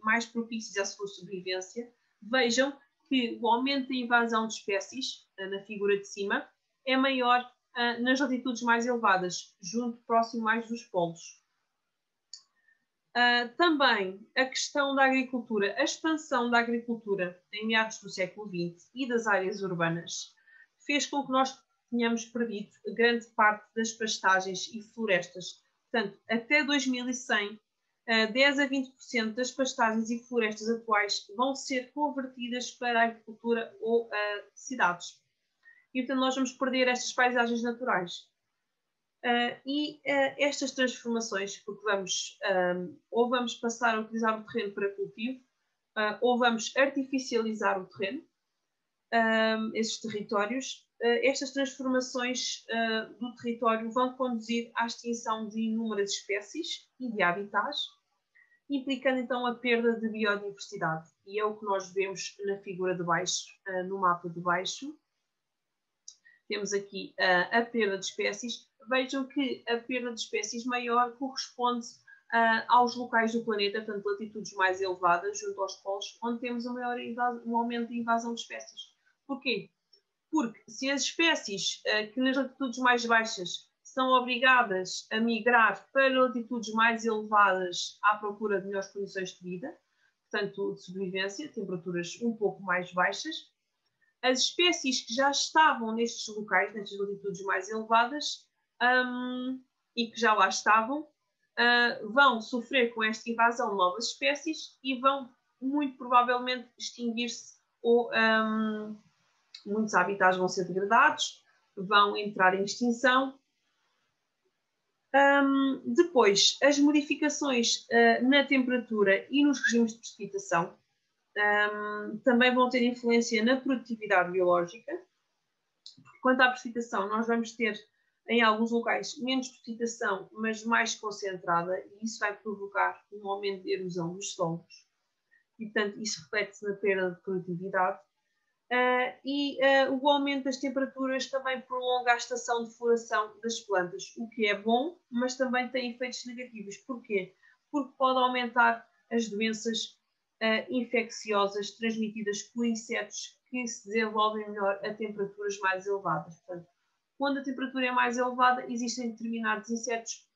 mais propícias à sua sobrevivência. Vejam que o aumento da invasão de espécies, na figura de cima, é maior nas latitudes mais elevadas, próximo mais dos polos. Também a questão da agricultura, a expansão da agricultura em meados do século XX e das áreas urbanas fez com que nós tenhamos perdido grande parte das pastagens e florestas. Portanto, até 2100, 10 a 20% das pastagens e florestas atuais vão ser convertidas para a agricultura ou cidades. E, portanto, nós vamos perder estas paisagens naturais. Estas transformações, porque ou vamos passar a utilizar o terreno para cultivo, ou vamos artificializar o terreno, esses territórios, estas transformações do território vão conduzir à extinção de inúmeras espécies e de habitats, implicando então a perda de biodiversidade. E é o que nós vemos na figura de baixo, no mapa de baixo. Temos aqui a perda de espécies. Vejam que a perda de espécies maior corresponde aos locais do planeta, portanto, latitudes mais elevadas, junto aos polos, onde temos um aumento de invasão de espécies. Porquê? Porque se as espécies que nas latitudes mais baixas são obrigadas a migrar para latitudes mais elevadas à procura de melhores condições de vida, portanto, de sobrevivência, temperaturas um pouco mais baixas, as espécies que já estavam nestes locais, nestas latitudes mais elevadas, e que já lá estavam, vão sofrer com esta invasão de novas espécies e vão, muito provavelmente, extinguir-se ou muitos habitats vão ser degradados, vão entrar em extinção. Depois, as modificações na temperatura e nos regimes de precipitação também vão ter influência na produtividade biológica. Quanto à precipitação, nós vamos ter em alguns locais menos precipitação, mas mais concentrada, e isso vai provocar um aumento de erosão dos solos. E, portanto, isso reflete-se na perda de produtividade. O aumento das temperaturas também prolonga a estação de floração das plantas, o que é bom, mas também tem efeitos negativos. Porquê? Porque pode aumentar as doenças infecciosas transmitidas por insetos que se desenvolvem melhor a temperaturas mais elevadas. Portanto, quando a temperatura é mais elevada, existem determinados insetos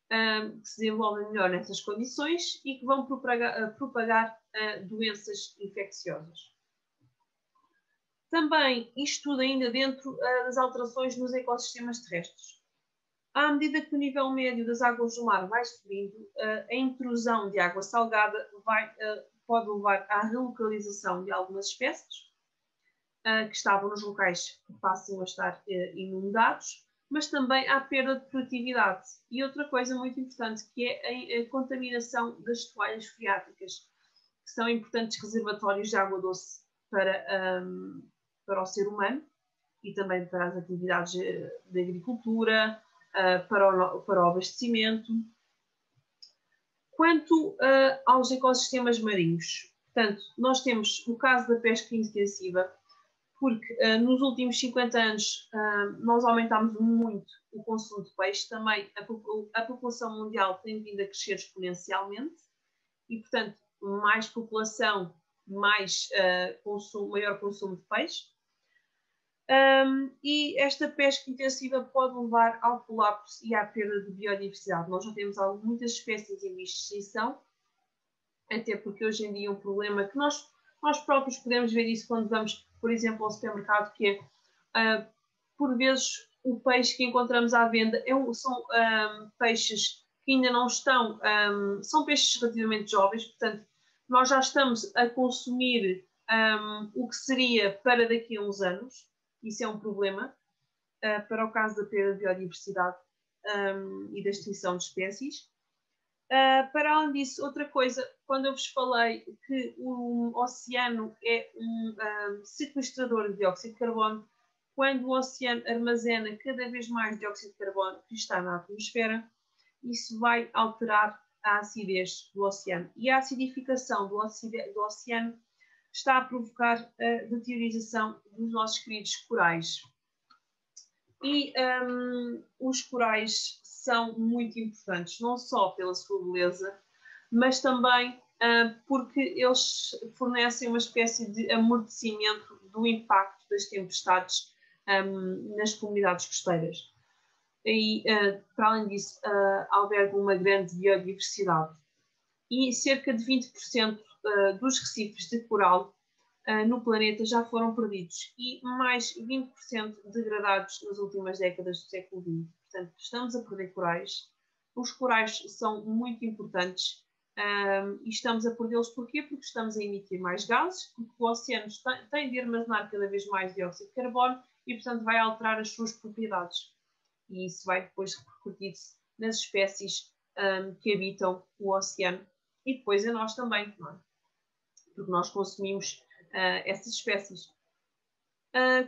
que se desenvolvem melhor nessas condições e que vão propagar doenças infecciosas. Também isto tudo ainda dentro das alterações nos ecossistemas terrestres. À medida que o nível médio das águas do mar vai subindo, a intrusão de água salgada pode levar à relocalização de algumas espécies que estavam nos locais que passam a estar inundados, mas também há perda de produtividade. E outra coisa muito importante, que é a contaminação das toalhas freáticas, que são importantes reservatórios de água doce para o ser humano e também para as atividades de agricultura, para o abastecimento. Quanto aos ecossistemas marinhos, portanto, nós temos o caso da pesca intensiva, porque nos últimos 50 anos nós aumentámos muito o consumo de peixe, também a população mundial tem vindo a crescer exponencialmente e, portanto, mais população, mais maior consumo de peixe. E esta pesca intensiva pode levar ao colapso e à perda de biodiversidade. Nós já temos muitas espécies em vias de extinção, até porque hoje em dia é um problema que nós próprios podemos ver isso quando vamos, por exemplo, ao supermercado, que é, por vezes, o peixe que encontramos à venda são peixes que ainda não estão, são peixes relativamente jovens, portanto, nós já estamos a consumir o que seria para daqui a uns anos. Isso é um problema para o caso da perda de biodiversidade e da extinção de espécies. Para além disso, outra coisa, quando eu vos falei que o oceano é um sequestrador de dióxido de carbono, quando o oceano armazena cada vez mais dióxido de carbono que está na atmosfera, isso vai alterar a acidez do oceano. E a acidificação do oceano está a provocar a deteriorização dos nossos queridos corais. E os corais são muito importantes, não só pela sua beleza, mas também porque eles fornecem uma espécie de amortecimento do impacto das tempestades nas comunidades costeiras. E, para além disso, albergam uma grande biodiversidade. E cerca de 20% dos recifes de coral no planeta já foram perdidos e mais 20% degradados nas últimas décadas do século XX. Portanto, estamos a perder corais. Os corais são muito importantes e estamos a perdê-los porquê? Porque estamos a emitir mais gases, porque o oceano tem de armazenar cada vez mais dióxido de carbono e, portanto, vai alterar as suas propriedades. E isso vai depois repercutir-se nas espécies que habitam o oceano e depois a nós também, não é? Porque nós consumimos essas espécies.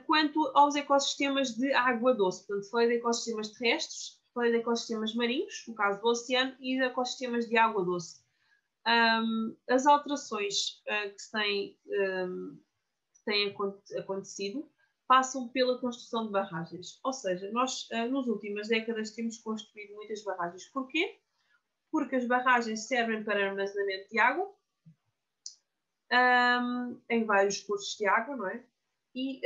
Quanto aos ecossistemas de água doce, portanto, falei de ecossistemas terrestres, falei de ecossistemas marinhos, no caso do oceano, e de ecossistemas de água doce. As alterações que têm acontecido passam pela construção de barragens. Ou seja, nós, nas últimas décadas, temos construído muitas barragens. Porquê? Porque as barragens servem para armazenamento de água, em vários cursos de água, não é? E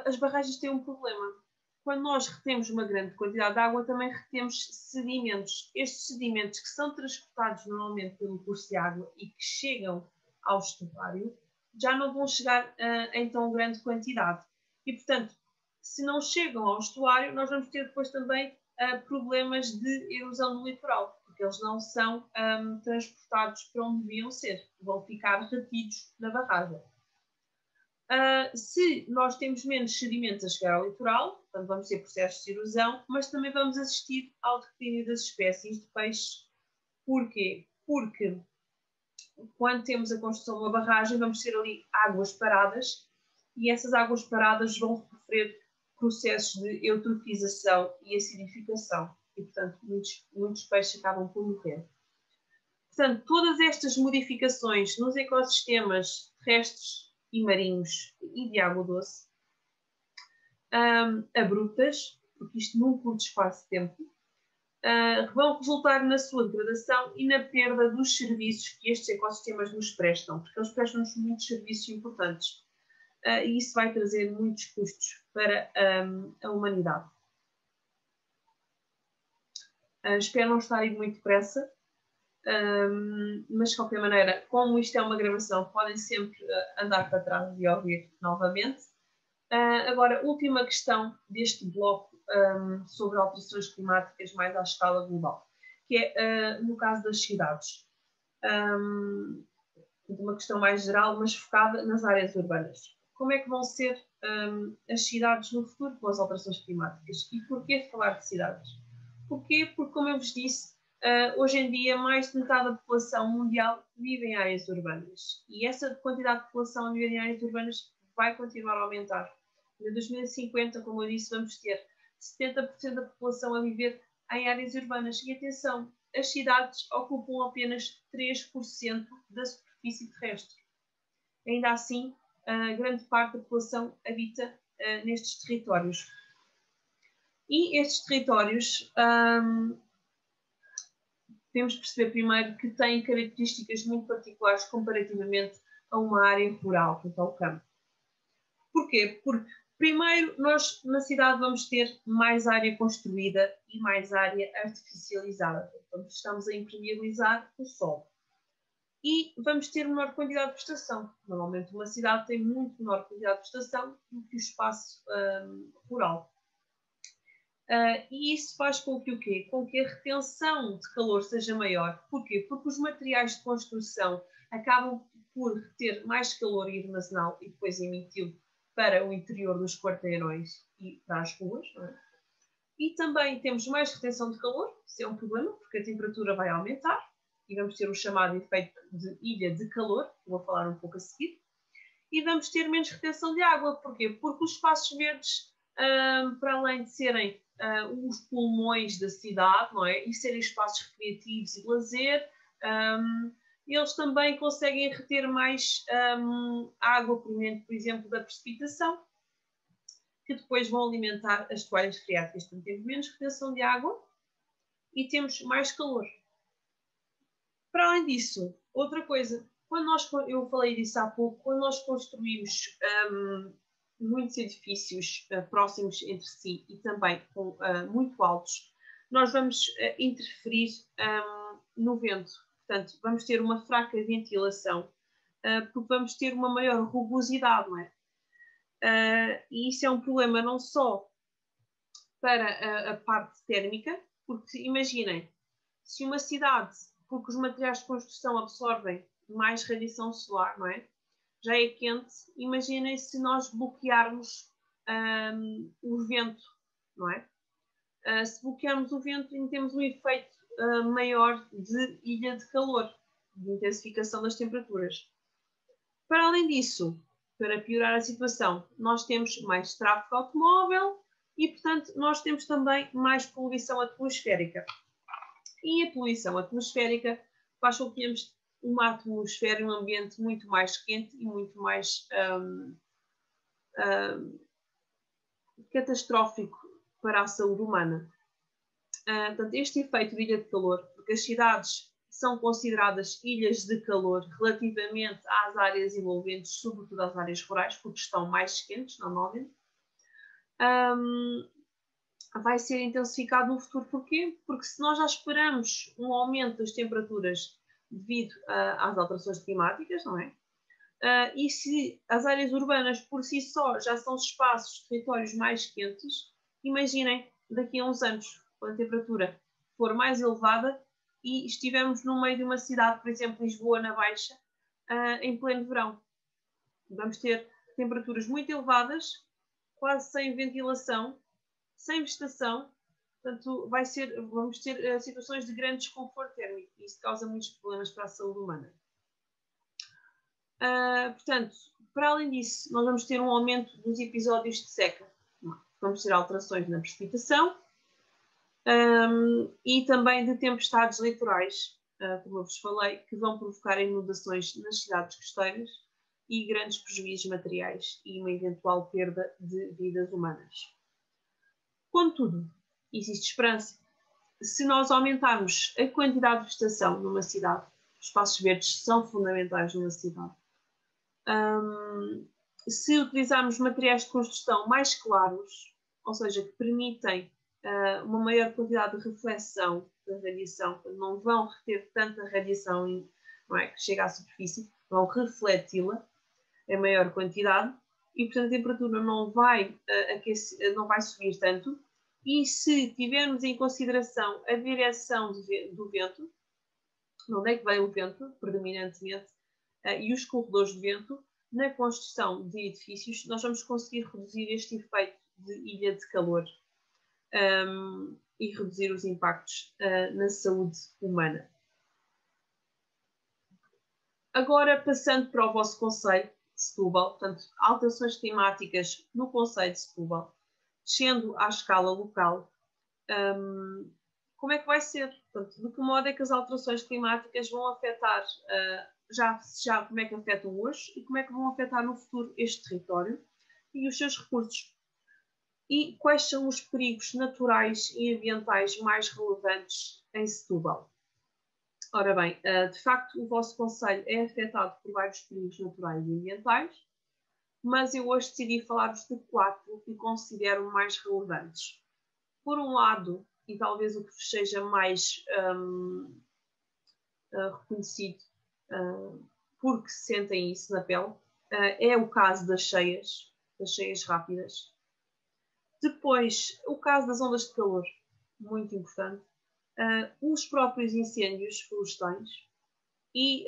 as barragens têm um problema. Quando nós retemos uma grande quantidade de água, também retemos sedimentos. Estes sedimentos que são transportados normalmente pelo curso de água e que chegam ao estuário, já não vão chegar em tão grande quantidade. E, portanto, se não chegam ao estuário, nós vamos ter depois também problemas de erosão no litoral, porque eles não são transportados para onde deviam ser, vão ficar retidos na barragem. Se nós temos menos sedimentos a chegar ao litoral, portanto vamos ter processos de erosão, mas também vamos assistir ao declínio das espécies de peixes. Porquê? Porque quando temos a construção de uma barragem, vamos ter ali águas paradas e essas águas paradas vão sofrer processos de eutrofização e acidificação e, portanto, muitos peixes acabam por morrer. Portanto, todas estas modificações nos ecossistemas terrestres e marinhos e de água doce, abruptas, porque isto num curto espaço de tempo, vão resultar na sua degradação e na perda dos serviços que estes ecossistemas nos prestam, porque eles prestam-nos muitos serviços importantes. E isso vai trazer muitos custos para a humanidade. Espero não estar indo muito depressa, mas de qualquer maneira, como isto é uma gravação, podem sempre andar para trás e ouvir novamente. Agora, última questão deste bloco sobre alterações climáticas mais à escala global, que é no caso das cidades. Uma questão mais geral, mas focada nas áreas urbanas. como é que vão ser as cidades no futuro com as alterações climáticas. E porquê falar de cidades? Porquê? Porque, como eu vos disse, hoje em dia mais de metade da população mundial vive em áreas urbanas. E essa quantidade de população a viver em áreas urbanas vai continuar a aumentar. Em 2050, como eu disse, vamos ter 70% da população a viver em áreas urbanas. E atenção, as cidades ocupam apenas 3% da superfície terrestre. Ainda assim, grande parte da população habita nestes territórios. E estes territórios, temos de perceber primeiro que têm características muito particulares comparativamente a uma área rural, portanto ao campo. Porquê? Porque primeiro nós na cidade vamos ter mais área construída e mais área artificializada. Portanto, estamos a impermeabilizar o solo. E vamos ter menor quantidade de vegetação. Normalmente uma cidade tem muito menor quantidade de vegetação do que o espaço rural. E isso faz com que o quê? Com que a retenção de calor seja maior. Porquê? Porque os materiais de construção acabam por reter mais calor e armazená-lo e depois emitir para o interior dos quarteirões e para as ruas. Não é? E também temos mais retenção de calor, isso é um problema, porque a temperatura vai aumentar e vamos ter o chamado efeito de ilha de calor, que vou falar um pouco a seguir. E vamos ter menos retenção de água. Porquê? Porque os espaços verdes, para além de serem os pulmões da cidade, não é? E serem espaços recreativos e de lazer, eles também conseguem reter mais água proveniente, por exemplo, da precipitação, que depois vão alimentar as toalhas freáticas. Portanto, temos menos retenção de água e temos mais calor. Para além disso, outra coisa, eu falei disso há pouco, quando nós construímos muitos edifícios próximos entre si e também muito altos, nós vamos interferir no vento. Portanto, vamos ter uma fraca ventilação, porque vamos ter uma maior rugosidade, não é? E isso é um problema não só para a parte térmica, porque imaginem, se uma cidade, porque os materiais de construção absorvem mais radiação solar, não é? Já é quente, imaginem se nós bloquearmos o vento, não é? Se bloquearmos o vento, temos um efeito maior de ilha de calor, de intensificação das temperaturas. Para além disso, para piorar a situação, nós temos mais tráfego automóvel e, portanto, nós temos também mais poluição atmosférica. E a poluição atmosférica faz com que tenhamos uma atmosfera e um ambiente muito mais quente e muito mais catastrófico para a saúde humana. Portanto, este efeito de ilha de calor, porque as cidades são consideradas ilhas de calor relativamente às áreas envolventes, sobretudo às áreas rurais, porque estão mais quentes normalmente, vai ser intensificado no futuro. Porquê? Porque se nós já esperamos um aumento das temperaturas devido às alterações climáticas, não é? E se as áreas urbanas por si só já são espaços, territórios mais quentes, imaginem daqui a uns anos, quando a temperatura for mais elevada e estivermos no meio de uma cidade, por exemplo, Lisboa na Baixa, em pleno verão. Vamos ter temperaturas muito elevadas, quase sem ventilação, sem vegetação, portanto, vamos ter situações de grande desconforto térmico e isso causa muitos problemas para a saúde humana. Portanto, para além disso, nós vamos ter um aumento dos episódios de seca. Vamos ter alterações na precipitação e também de tempestades litorais, como eu vos falei, que vão provocar inundações nas cidades costeiras e grandes prejuízos materiais e uma eventual perda de vidas humanas. Contudo, existe esperança. Se nós aumentarmos a quantidade de vegetação numa cidade, os espaços verdes são fundamentais numa cidade. Se utilizarmos materiais de construção mais claros, ou seja, que permitem uma maior quantidade de reflexão da radiação, não vão reter tanta radiação não é, que chega à superfície, vão refleti-la em maior quantidade e, portanto, a temperatura não vai subir tanto. E se tivermos em consideração a direção do vento, de onde é que vem o vento, predominantemente, e os corredores de vento, na construção de edifícios, nós vamos conseguir reduzir este efeito de ilha de calor e reduzir os impactos na saúde humana. Agora, passando para o vosso concelho de Setúbal, portanto, alterações climáticas no concelho de Setúbal, descendo à escala local, como é que vai ser? Portanto, de que modo é que as alterações climáticas vão afetar, já como é que afetam hoje e como é que vão afetar no futuro este território e os seus recursos? E quais são os perigos naturais e ambientais mais relevantes em Setúbal? Ora bem, de facto, o vosso concelho é afetado por vários perigos naturais e ambientais, mas eu hoje decidi falar-vos de 4 que considero mais relevantes. Por um lado, e talvez o que vos seja mais reconhecido, porque sentem isso na pele, é o caso das cheias rápidas. Depois, o caso das ondas de calor, muito importante. Os próprios incêndios florestais e,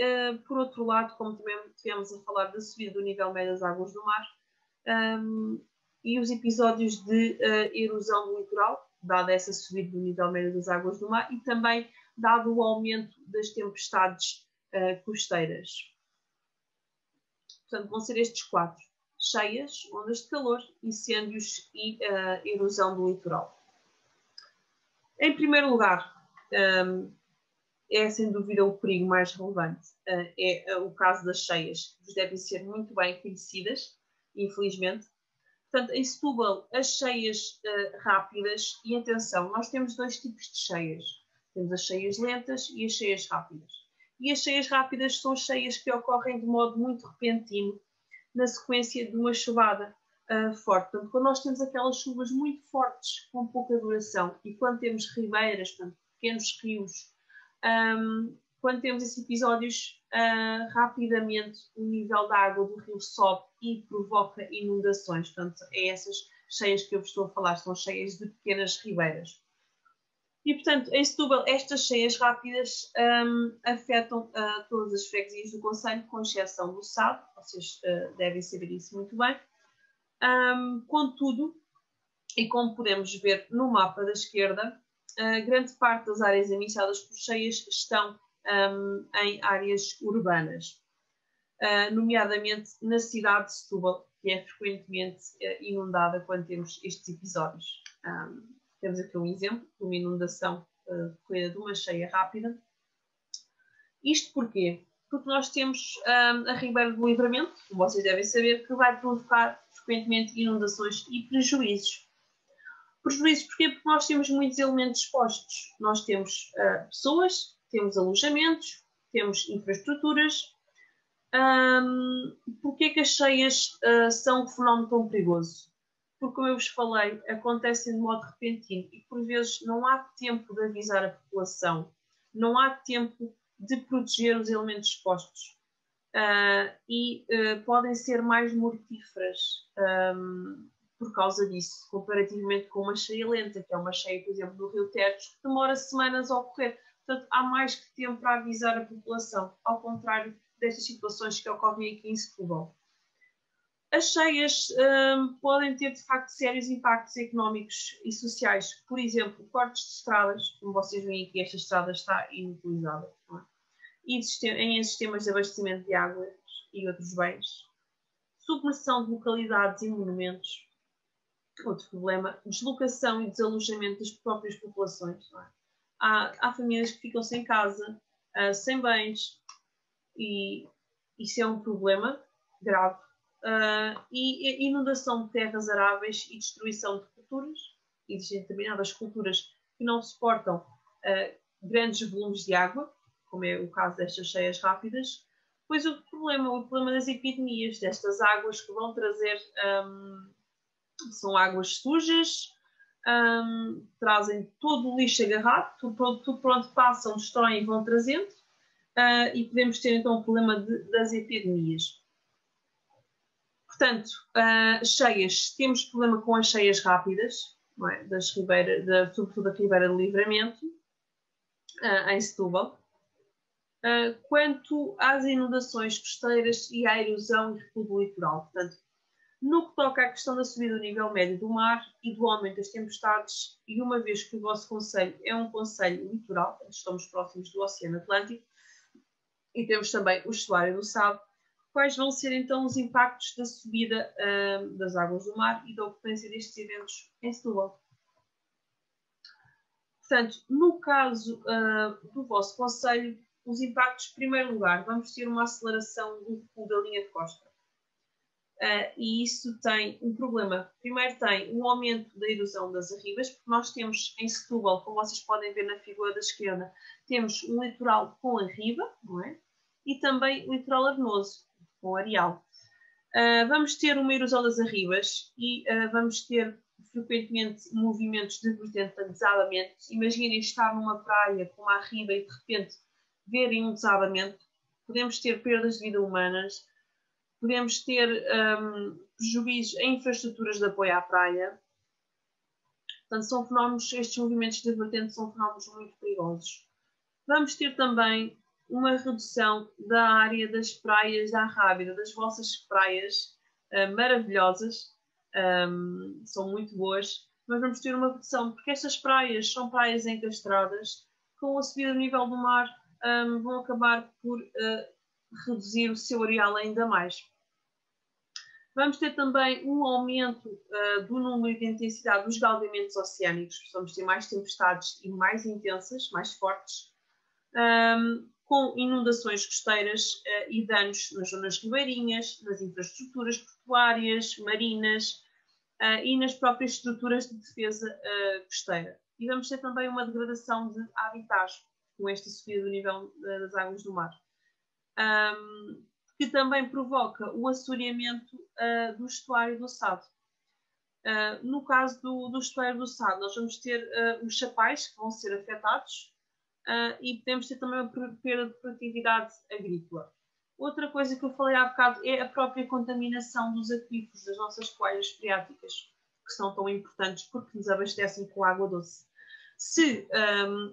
por outro lado, como também tivemos a falar da subida do nível médio das águas do mar e os episódios de erosão do litoral, dada essa subida do nível médio das águas do mar e também dado o aumento das tempestades costeiras. Portanto, vão ser estes 4. Cheias, ondas de calor, incêndios e erosão do litoral. Em primeiro lugar, é sem dúvida o perigo mais relevante. É o caso das cheias, que devem ser muito bem conhecidas, infelizmente. Portanto, em Setúbal, as cheias rápidas, e atenção, nós temos 2 tipos de cheias. Temos as cheias lentas e as cheias rápidas. E as cheias rápidas são cheias que ocorrem de modo muito repentino, na sequência de uma chuvada forte. Portanto, quando nós temos aquelas chuvas muito fortes, com pouca duração, e quando temos ribeiras, portanto, pequenos rios, quando temos esses episódios, rapidamente o nível da água do rio sobe e provoca inundações. Portanto, é essas cheias que eu vos estou a falar, são cheias de pequenas ribeiras. E, portanto, em Setúbal, estas cheias rápidas afetam todas as freguesias do concelho, com exceção do Sado, vocês devem saber isso muito bem. Contudo, e como podemos ver no mapa da esquerda, grande parte das áreas ameaçadas por cheias estão em áreas urbanas, nomeadamente na cidade de Setúbal, que é frequentemente inundada quando temos estes episódios. Temos aqui um exemplo de uma inundação decorrida de uma cheia rápida. Isto porquê? Porque nós temos a Ribeira do Livramento, como vocês devem saber, que vai provocar frequentemente inundações e prejuízos. Prejuízos porquê? Porque nós temos muitos elementos expostos. Nós temos pessoas, temos alojamentos, temos infraestruturas. Porquê que as cheias são um fenómeno tão perigoso? Porque, como eu vos falei, acontecem de modo repentino e, por vezes, não há tempo de avisar a população, não há tempo de proteger os elementos expostos e podem ser mais mortíferas por causa disso, comparativamente com uma cheia lenta, que é uma cheia, por exemplo, do Rio Tejo, que demora semanas a ocorrer. Portanto, há mais que tempo para avisar a população, ao contrário destas situações que ocorrem aqui em Setúbal. As cheias podem ter, de facto, sérios impactos económicos e sociais. Por exemplo, cortes de estradas, como vocês veem aqui, esta estrada está inutilizada. Não é? E em sistemas de abastecimento de água e outros bens. Submersão de localidades e monumentos. Outro problema. Deslocação e desalojamento das próprias populações. Não é? Há famílias que ficam sem casa, sem bens, e isso é um problema grave. E inundação de terras aráveis e destruição de culturas. Existem determinadas culturas que não suportam grandes volumes de água, como é o caso destas cheias rápidas. Pois o problema das epidemias, destas águas que vão trazer, são águas sujas, trazem todo o lixo agarrado, tudo por onde passam, destroem e vão trazendo, e podemos ter então o problema das epidemias. Portanto, cheias, temos problema com as cheias rápidas, não é? Sobretudo da Ribeira do Livramento, em Setúbal. quanto às inundações costeiras e à erosão e recuo litoral. Portanto, no que toca à questão da subida do nível médio do mar e do aumento das tempestades, e uma vez que o vosso concelho é um concelho litoral, estamos próximos do Oceano Atlântico, e temos também o estuário do Sado, quais vão ser então os impactos da subida das águas do mar e da ocorrência destes eventos em Setúbal. Portanto, no caso do vosso concelho, os impactos, em primeiro lugar, vamos ter uma aceleração do recuo da linha de costa. E isso tem um problema. Primeiro tem um aumento da erosão das arribas, porque nós temos em Setúbal, como vocês podem ver na figura da esquerda, temos um litoral com arriba, não é? E também um litoral arenoso, com areal. Vamos ter uma erosão das arribas e vamos ter frequentemente movimentos de vertente de desabamento. Imaginem estar numa praia com uma arriba e de repente verem um desabamento. Podemos ter perdas de vida humanas, podemos ter prejuízos em infraestruturas de apoio à praia. Portanto, são fenómenos, estes movimentos de vertente são fenómenos muito perigosos. Vamos ter também uma redução da área das praias da Arrábida, das vossas praias maravilhosas, são muito boas, mas vamos ter uma redução, porque estas praias são praias encastradas, com a subida do nível do mar vão acabar por reduzir o seu areal ainda mais. Vamos ter também um aumento do número e de intensidade dos galdeamentos oceânicos, vamos ter mais tempestades e mais intensas, mais fortes, com inundações costeiras e danos nas zonas ribeirinhas, nas infraestruturas portuárias, marinas e nas próprias estruturas de defesa costeira. E vamos ter também uma degradação de habitats com esta subida do nível das águas do mar, que também provoca o assoreamento do estuário do Sado. No caso do estuário do Sado, nós vamos ter os chapais que vão ser afetados, e podemos ter também uma perda de produtividade agrícola. Outra coisa que eu falei há bocado é a própria contaminação dos aquíferos das nossas toalhas freáticas, que são tão importantes porque nos abastecem com água doce. Se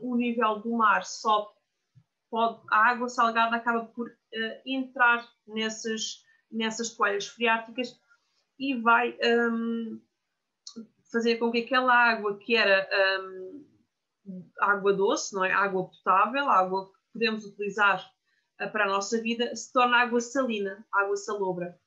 o nível do mar sobe, a água salgada acaba por entrar nessas toalhas freáticas e vai fazer com que aquela água que era água doce, não é? Água potável, água que podemos utilizar para a nossa vida, se torne água salina, água salobra.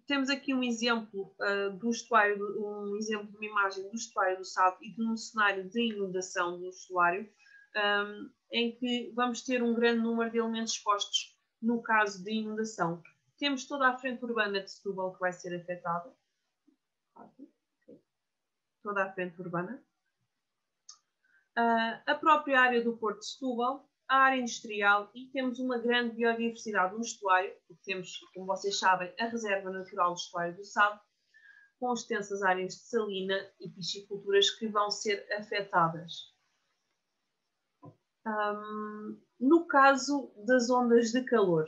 Temos aqui um exemplo do estuário, um exemplo de uma imagem do estuário do Sado e de um cenário de inundação do estuário, em que vamos ter um grande número de elementos expostos no caso de inundação. Temos toda a frente urbana de Setúbal que vai ser afetada. Toda a frente urbana. A própria área do Porto de Setúbal, a área industrial, e temos uma grande biodiversidade no estuário, porque temos, como vocês sabem, a reserva natural do estuário do Sado, com extensas áreas de salina e pisciculturas que vão ser afetadas. No caso das ondas de calor,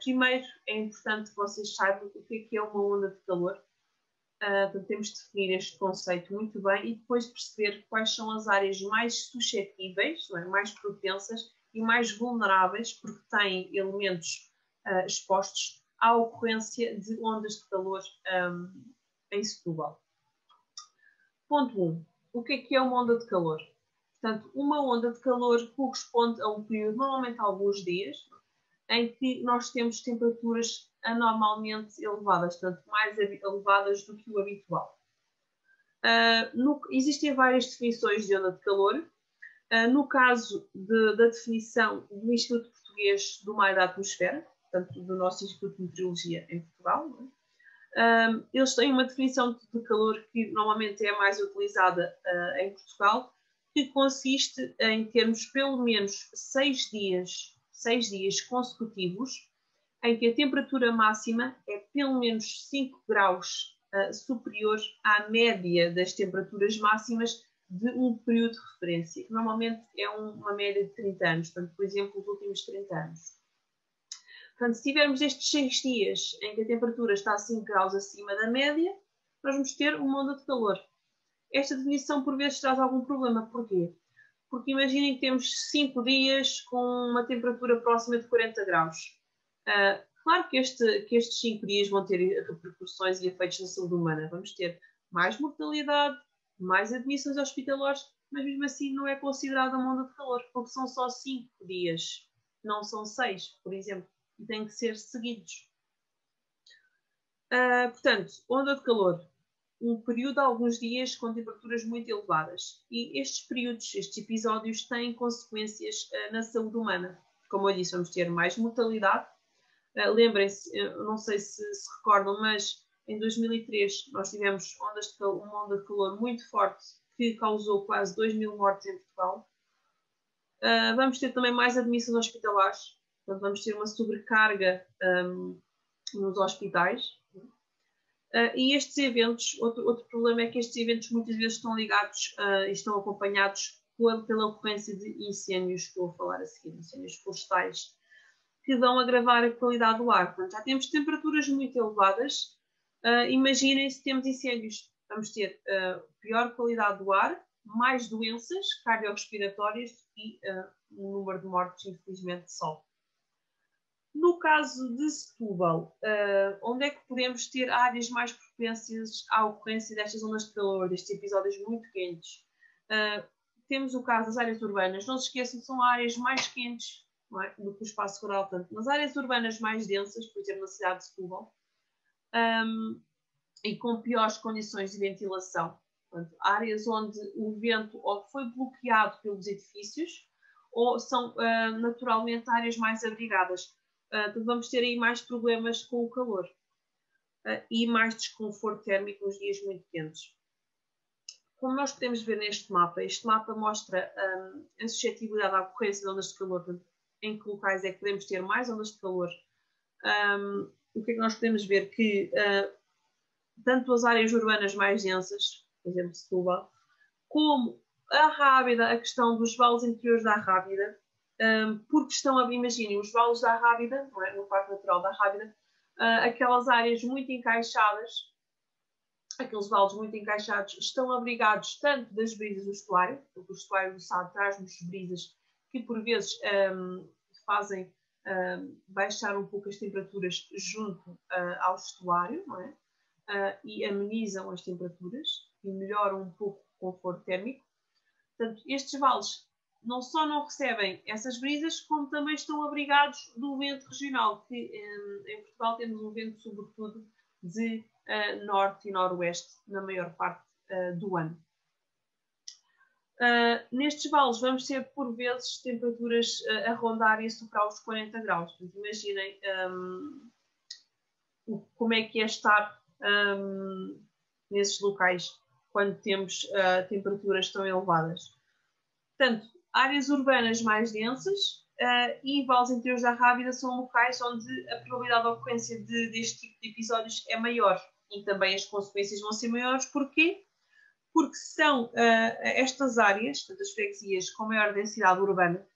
primeiro é importante que vocês saibam o que é uma onda de calor. Temos de definir este conceito muito bem e depois perceber quais são as áreas mais suscetíveis, não é? Mais propensas e mais vulneráveis, porque têm elementos expostos à ocorrência de ondas de calor em Setúbal. Ponto 1. O que é uma onda de calor? Portanto, uma onda de calor corresponde a um período, normalmente alguns dias, em que nós temos temperaturas anormalmente elevadas, portanto, mais elevadas do que o habitual. Existem várias definições de onda de calor. No caso da definição do Instituto Português do Mar e da Atmosfera, portanto, do nosso Instituto de Meteorologia em Portugal, não é? Eles têm uma definição de calor que normalmente é a mais utilizada em Portugal, que consiste em termos pelo menos 6 dias consecutivos em que a temperatura máxima é pelo menos 5 graus superior à média das temperaturas máximas de um período de referência, que normalmente é uma média de 30 anos, portanto, por exemplo, os últimos 30 anos. Portanto, se tivermos estes 6 dias em que a temperatura está a 5 graus acima da média, nós vamos ter uma onda de calor. Esta definição, por vezes, traz algum problema. Porquê? porque imaginem que temos 5 dias com uma temperatura próxima de 40 graus. Claro que estes 5 dias vão ter repercussões e efeitos na saúde humana. Vamos ter mais mortalidade, mais admissões hospitalares, mas mesmo assim não é considerada uma onda de calor, porque são só 5 dias, não são 6, por exemplo, e têm que ser seguidos. Portanto, onda de calor, um período de alguns dias com temperaturas muito elevadas. E estes períodos, estes episódios, têm consequências na saúde humana. Como eu disse, vamos ter mais mortalidade. Lembrem-se, não sei se recordam, mas em 2003 nós tivemos uma onda de calor muito forte que causou quase 2.000 mortes em Portugal. Vamos ter também mais admissões hospitalares. Portanto, vamos ter uma sobrecarga nos hospitais. E estes eventos, outro problema é que estes eventos muitas vezes estão ligados e estão acompanhados pela ocorrência de incêndios, estou a falar a seguir, incêndios florestais, que vão agravar a qualidade do ar. Portanto, já temos temperaturas muito elevadas. Imaginem se temos incêndios. Vamos ter pior qualidade do ar, mais doenças cardiorrespiratórias e um número de mortes, infelizmente, só. No caso de Setúbal, onde é que podemos ter áreas mais propensas à ocorrência destas ondas de calor, destes episódios muito quentes? Temos o caso das áreas urbanas. Não se esqueçam que são áreas mais quentes, não é, do que o espaço rural. Portanto, nas áreas urbanas mais densas, por exemplo, na cidade de Setúbal, e com piores condições de ventilação. Portanto, áreas onde o vento ou foi bloqueado pelos edifícios ou são naturalmente áreas mais abrigadas. Vamos ter aí mais problemas com o calor e mais desconforto térmico nos dias muito quentes. Como nós podemos ver neste mapa mostra a suscetibilidade à ocorrência de ondas de calor, portanto, em que locais é que podemos ter mais ondas de calor. O que é que nós podemos ver? Que tanto as áreas urbanas mais densas, por exemplo, Setúbal, como a Rábida, a questão dos vales interiores da Rábida, porque imaginem, os vales da Rábida, não é? No Parque Natural da Rábida, aquelas áreas muito encaixadas, aqueles vales muito encaixados, estão abrigados tanto das brisas do estuário, porque o estuário do Sado traz-nos brisas que por vezes fazem baixar um pouco as temperaturas junto ao estuário, não é? E amenizam as temperaturas e melhoram um pouco o conforto térmico. Portanto, estes vales não só não recebem essas brisas, como também estão abrigados do vento regional, que em Portugal temos um vento sobretudo de norte e noroeste na maior parte do ano. Nestes vales vamos ter por vezes temperaturas a rondar e a superar os 40 graus. Portanto, imaginem como é que é estar nesses locais quando temos temperaturas tão elevadas. Portanto, áreas urbanas mais densas e vales interiores da Rábida são locais onde a probabilidade de ocorrência deste tipo de episódios é maior e também as consequências vão ser maiores. Porquê? Porque são estas áreas, portanto, as freguesias com maior densidade urbana,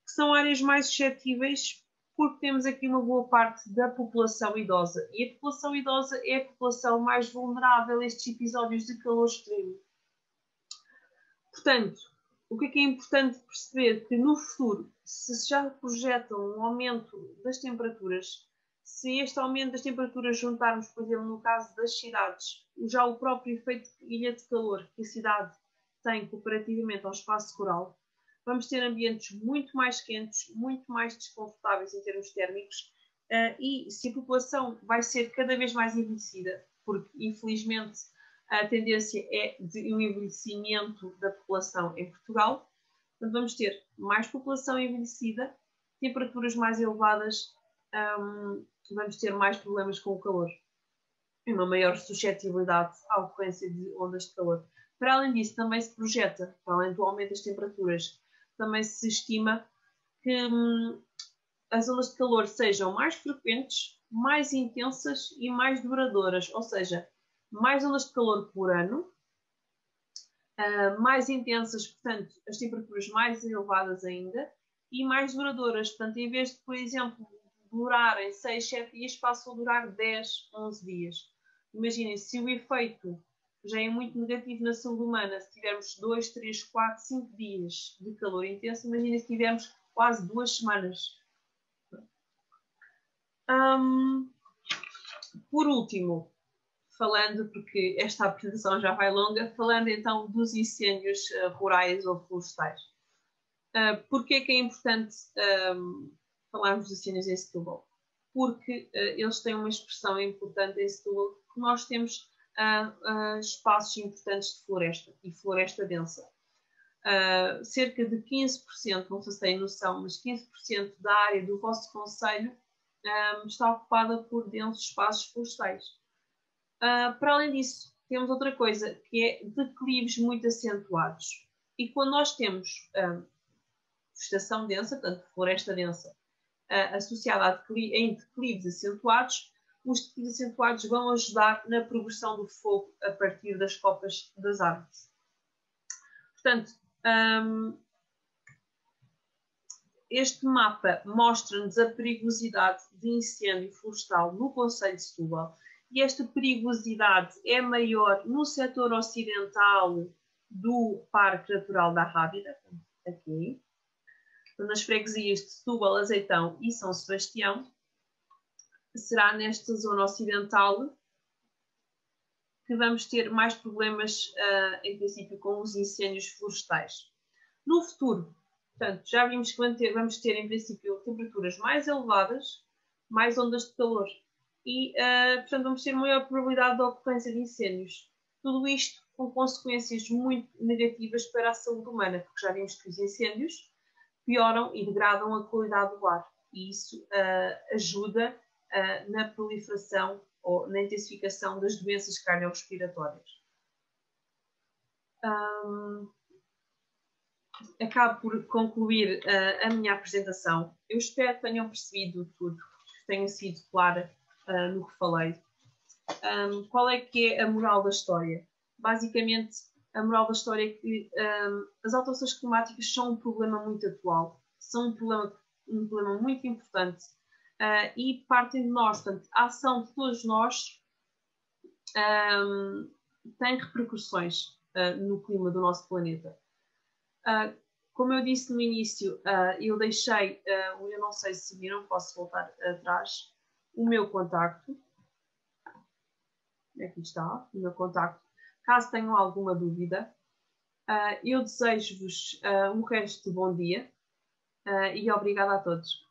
que são áreas mais suscetíveis, porque temos aqui uma boa parte da população idosa. E a população idosa é a população mais vulnerável a estes episódios de calor extremo. Portanto, o que é importante perceber? Que no futuro, se já projetam um aumento das temperaturas, se este aumento das temperaturas juntarmos, por exemplo, no caso das cidades, já o próprio efeito de ilha de calor que a cidade tem comparativamente ao espaço rural, vamos ter ambientes muito mais quentes, muito mais desconfortáveis em termos térmicos, e se a população vai ser cada vez mais envelhecida, porque infelizmente a tendência é de um envelhecimento da população em Portugal, portanto vamos ter mais população envelhecida, temperaturas mais elevadas, vamos ter mais problemas com o calor e uma maior suscetibilidade à ocorrência de ondas de calor. Para além disso, também se projeta, para além do aumento das temperaturas, também se estima que as ondas de calor sejam mais frequentes, mais intensas e mais duradouras, ou seja, mais ondas de calor por ano, mais intensas, portanto, as temperaturas mais elevadas ainda, e mais duradouras. Portanto, em vez de, por exemplo, durarem 6, 7 dias, passam a durar 10, 11 dias. Imaginem, se o efeito já é muito negativo na saúde humana. Se tivermos 2, 3, 4, 5 dias de calor intenso, imagina se tivermos quase 2 semanas. Por último, falando, porque esta apresentação já vai longa, falando então dos incêndios rurais ou florestais. Porquê é que é importante falarmos de incêndios em Setúbal? Porque eles têm uma expressão importante em Setúbal, que nós temos espaços importantes de floresta e floresta densa. Cerca de 15%, não sei se têm noção, mas 15% da área do vosso concelho está ocupada por densos espaços florestais. Para além disso, temos outra coisa, que é declives muito acentuados. E quando nós temos vegetação densa, portanto floresta densa, associada em declives acentuados, os declives acentuados vão ajudar na progressão do fogo a partir das copas das árvores. Portanto, este mapa mostra-nos a perigosidade de incêndio florestal no concelho de Setúbal, e esta perigosidade é maior no setor ocidental do Parque Natural da Rábida, aqui, nas freguesias de Setúbal, Azeitão e São Sebastião. Será nesta zona ocidental que vamos ter mais problemas, em princípio, com os incêndios florestais. No futuro, portanto, já vimos que vamos ter, em princípio, temperaturas mais elevadas, mais ondas de calor e, portanto, vamos ter maior probabilidade de ocorrência de incêndios. Tudo isto com consequências muito negativas para a saúde humana, porque já vimos que os incêndios pioram e degradam a qualidade do ar, e isso ajuda na proliferação ou na intensificação das doenças cardiorrespiratórias. Acabo por concluir a minha apresentação. Eu espero que tenham percebido tudo, que tenha sido clara no que falei. Qual é que é a moral da história? Basicamente, a moral da história é que as alterações climáticas são um problema muito atual, são um problema muito importante e partem de nós. Portanto, a ação de todos nós tem repercussões no clima do nosso planeta. Como eu disse no início, eu deixei, eu não sei se viram, posso voltar atrás, o meu contacto. Aqui está, o meu contacto. Caso tenham alguma dúvida, eu desejo-vos um resto de bom dia e obrigada a todos.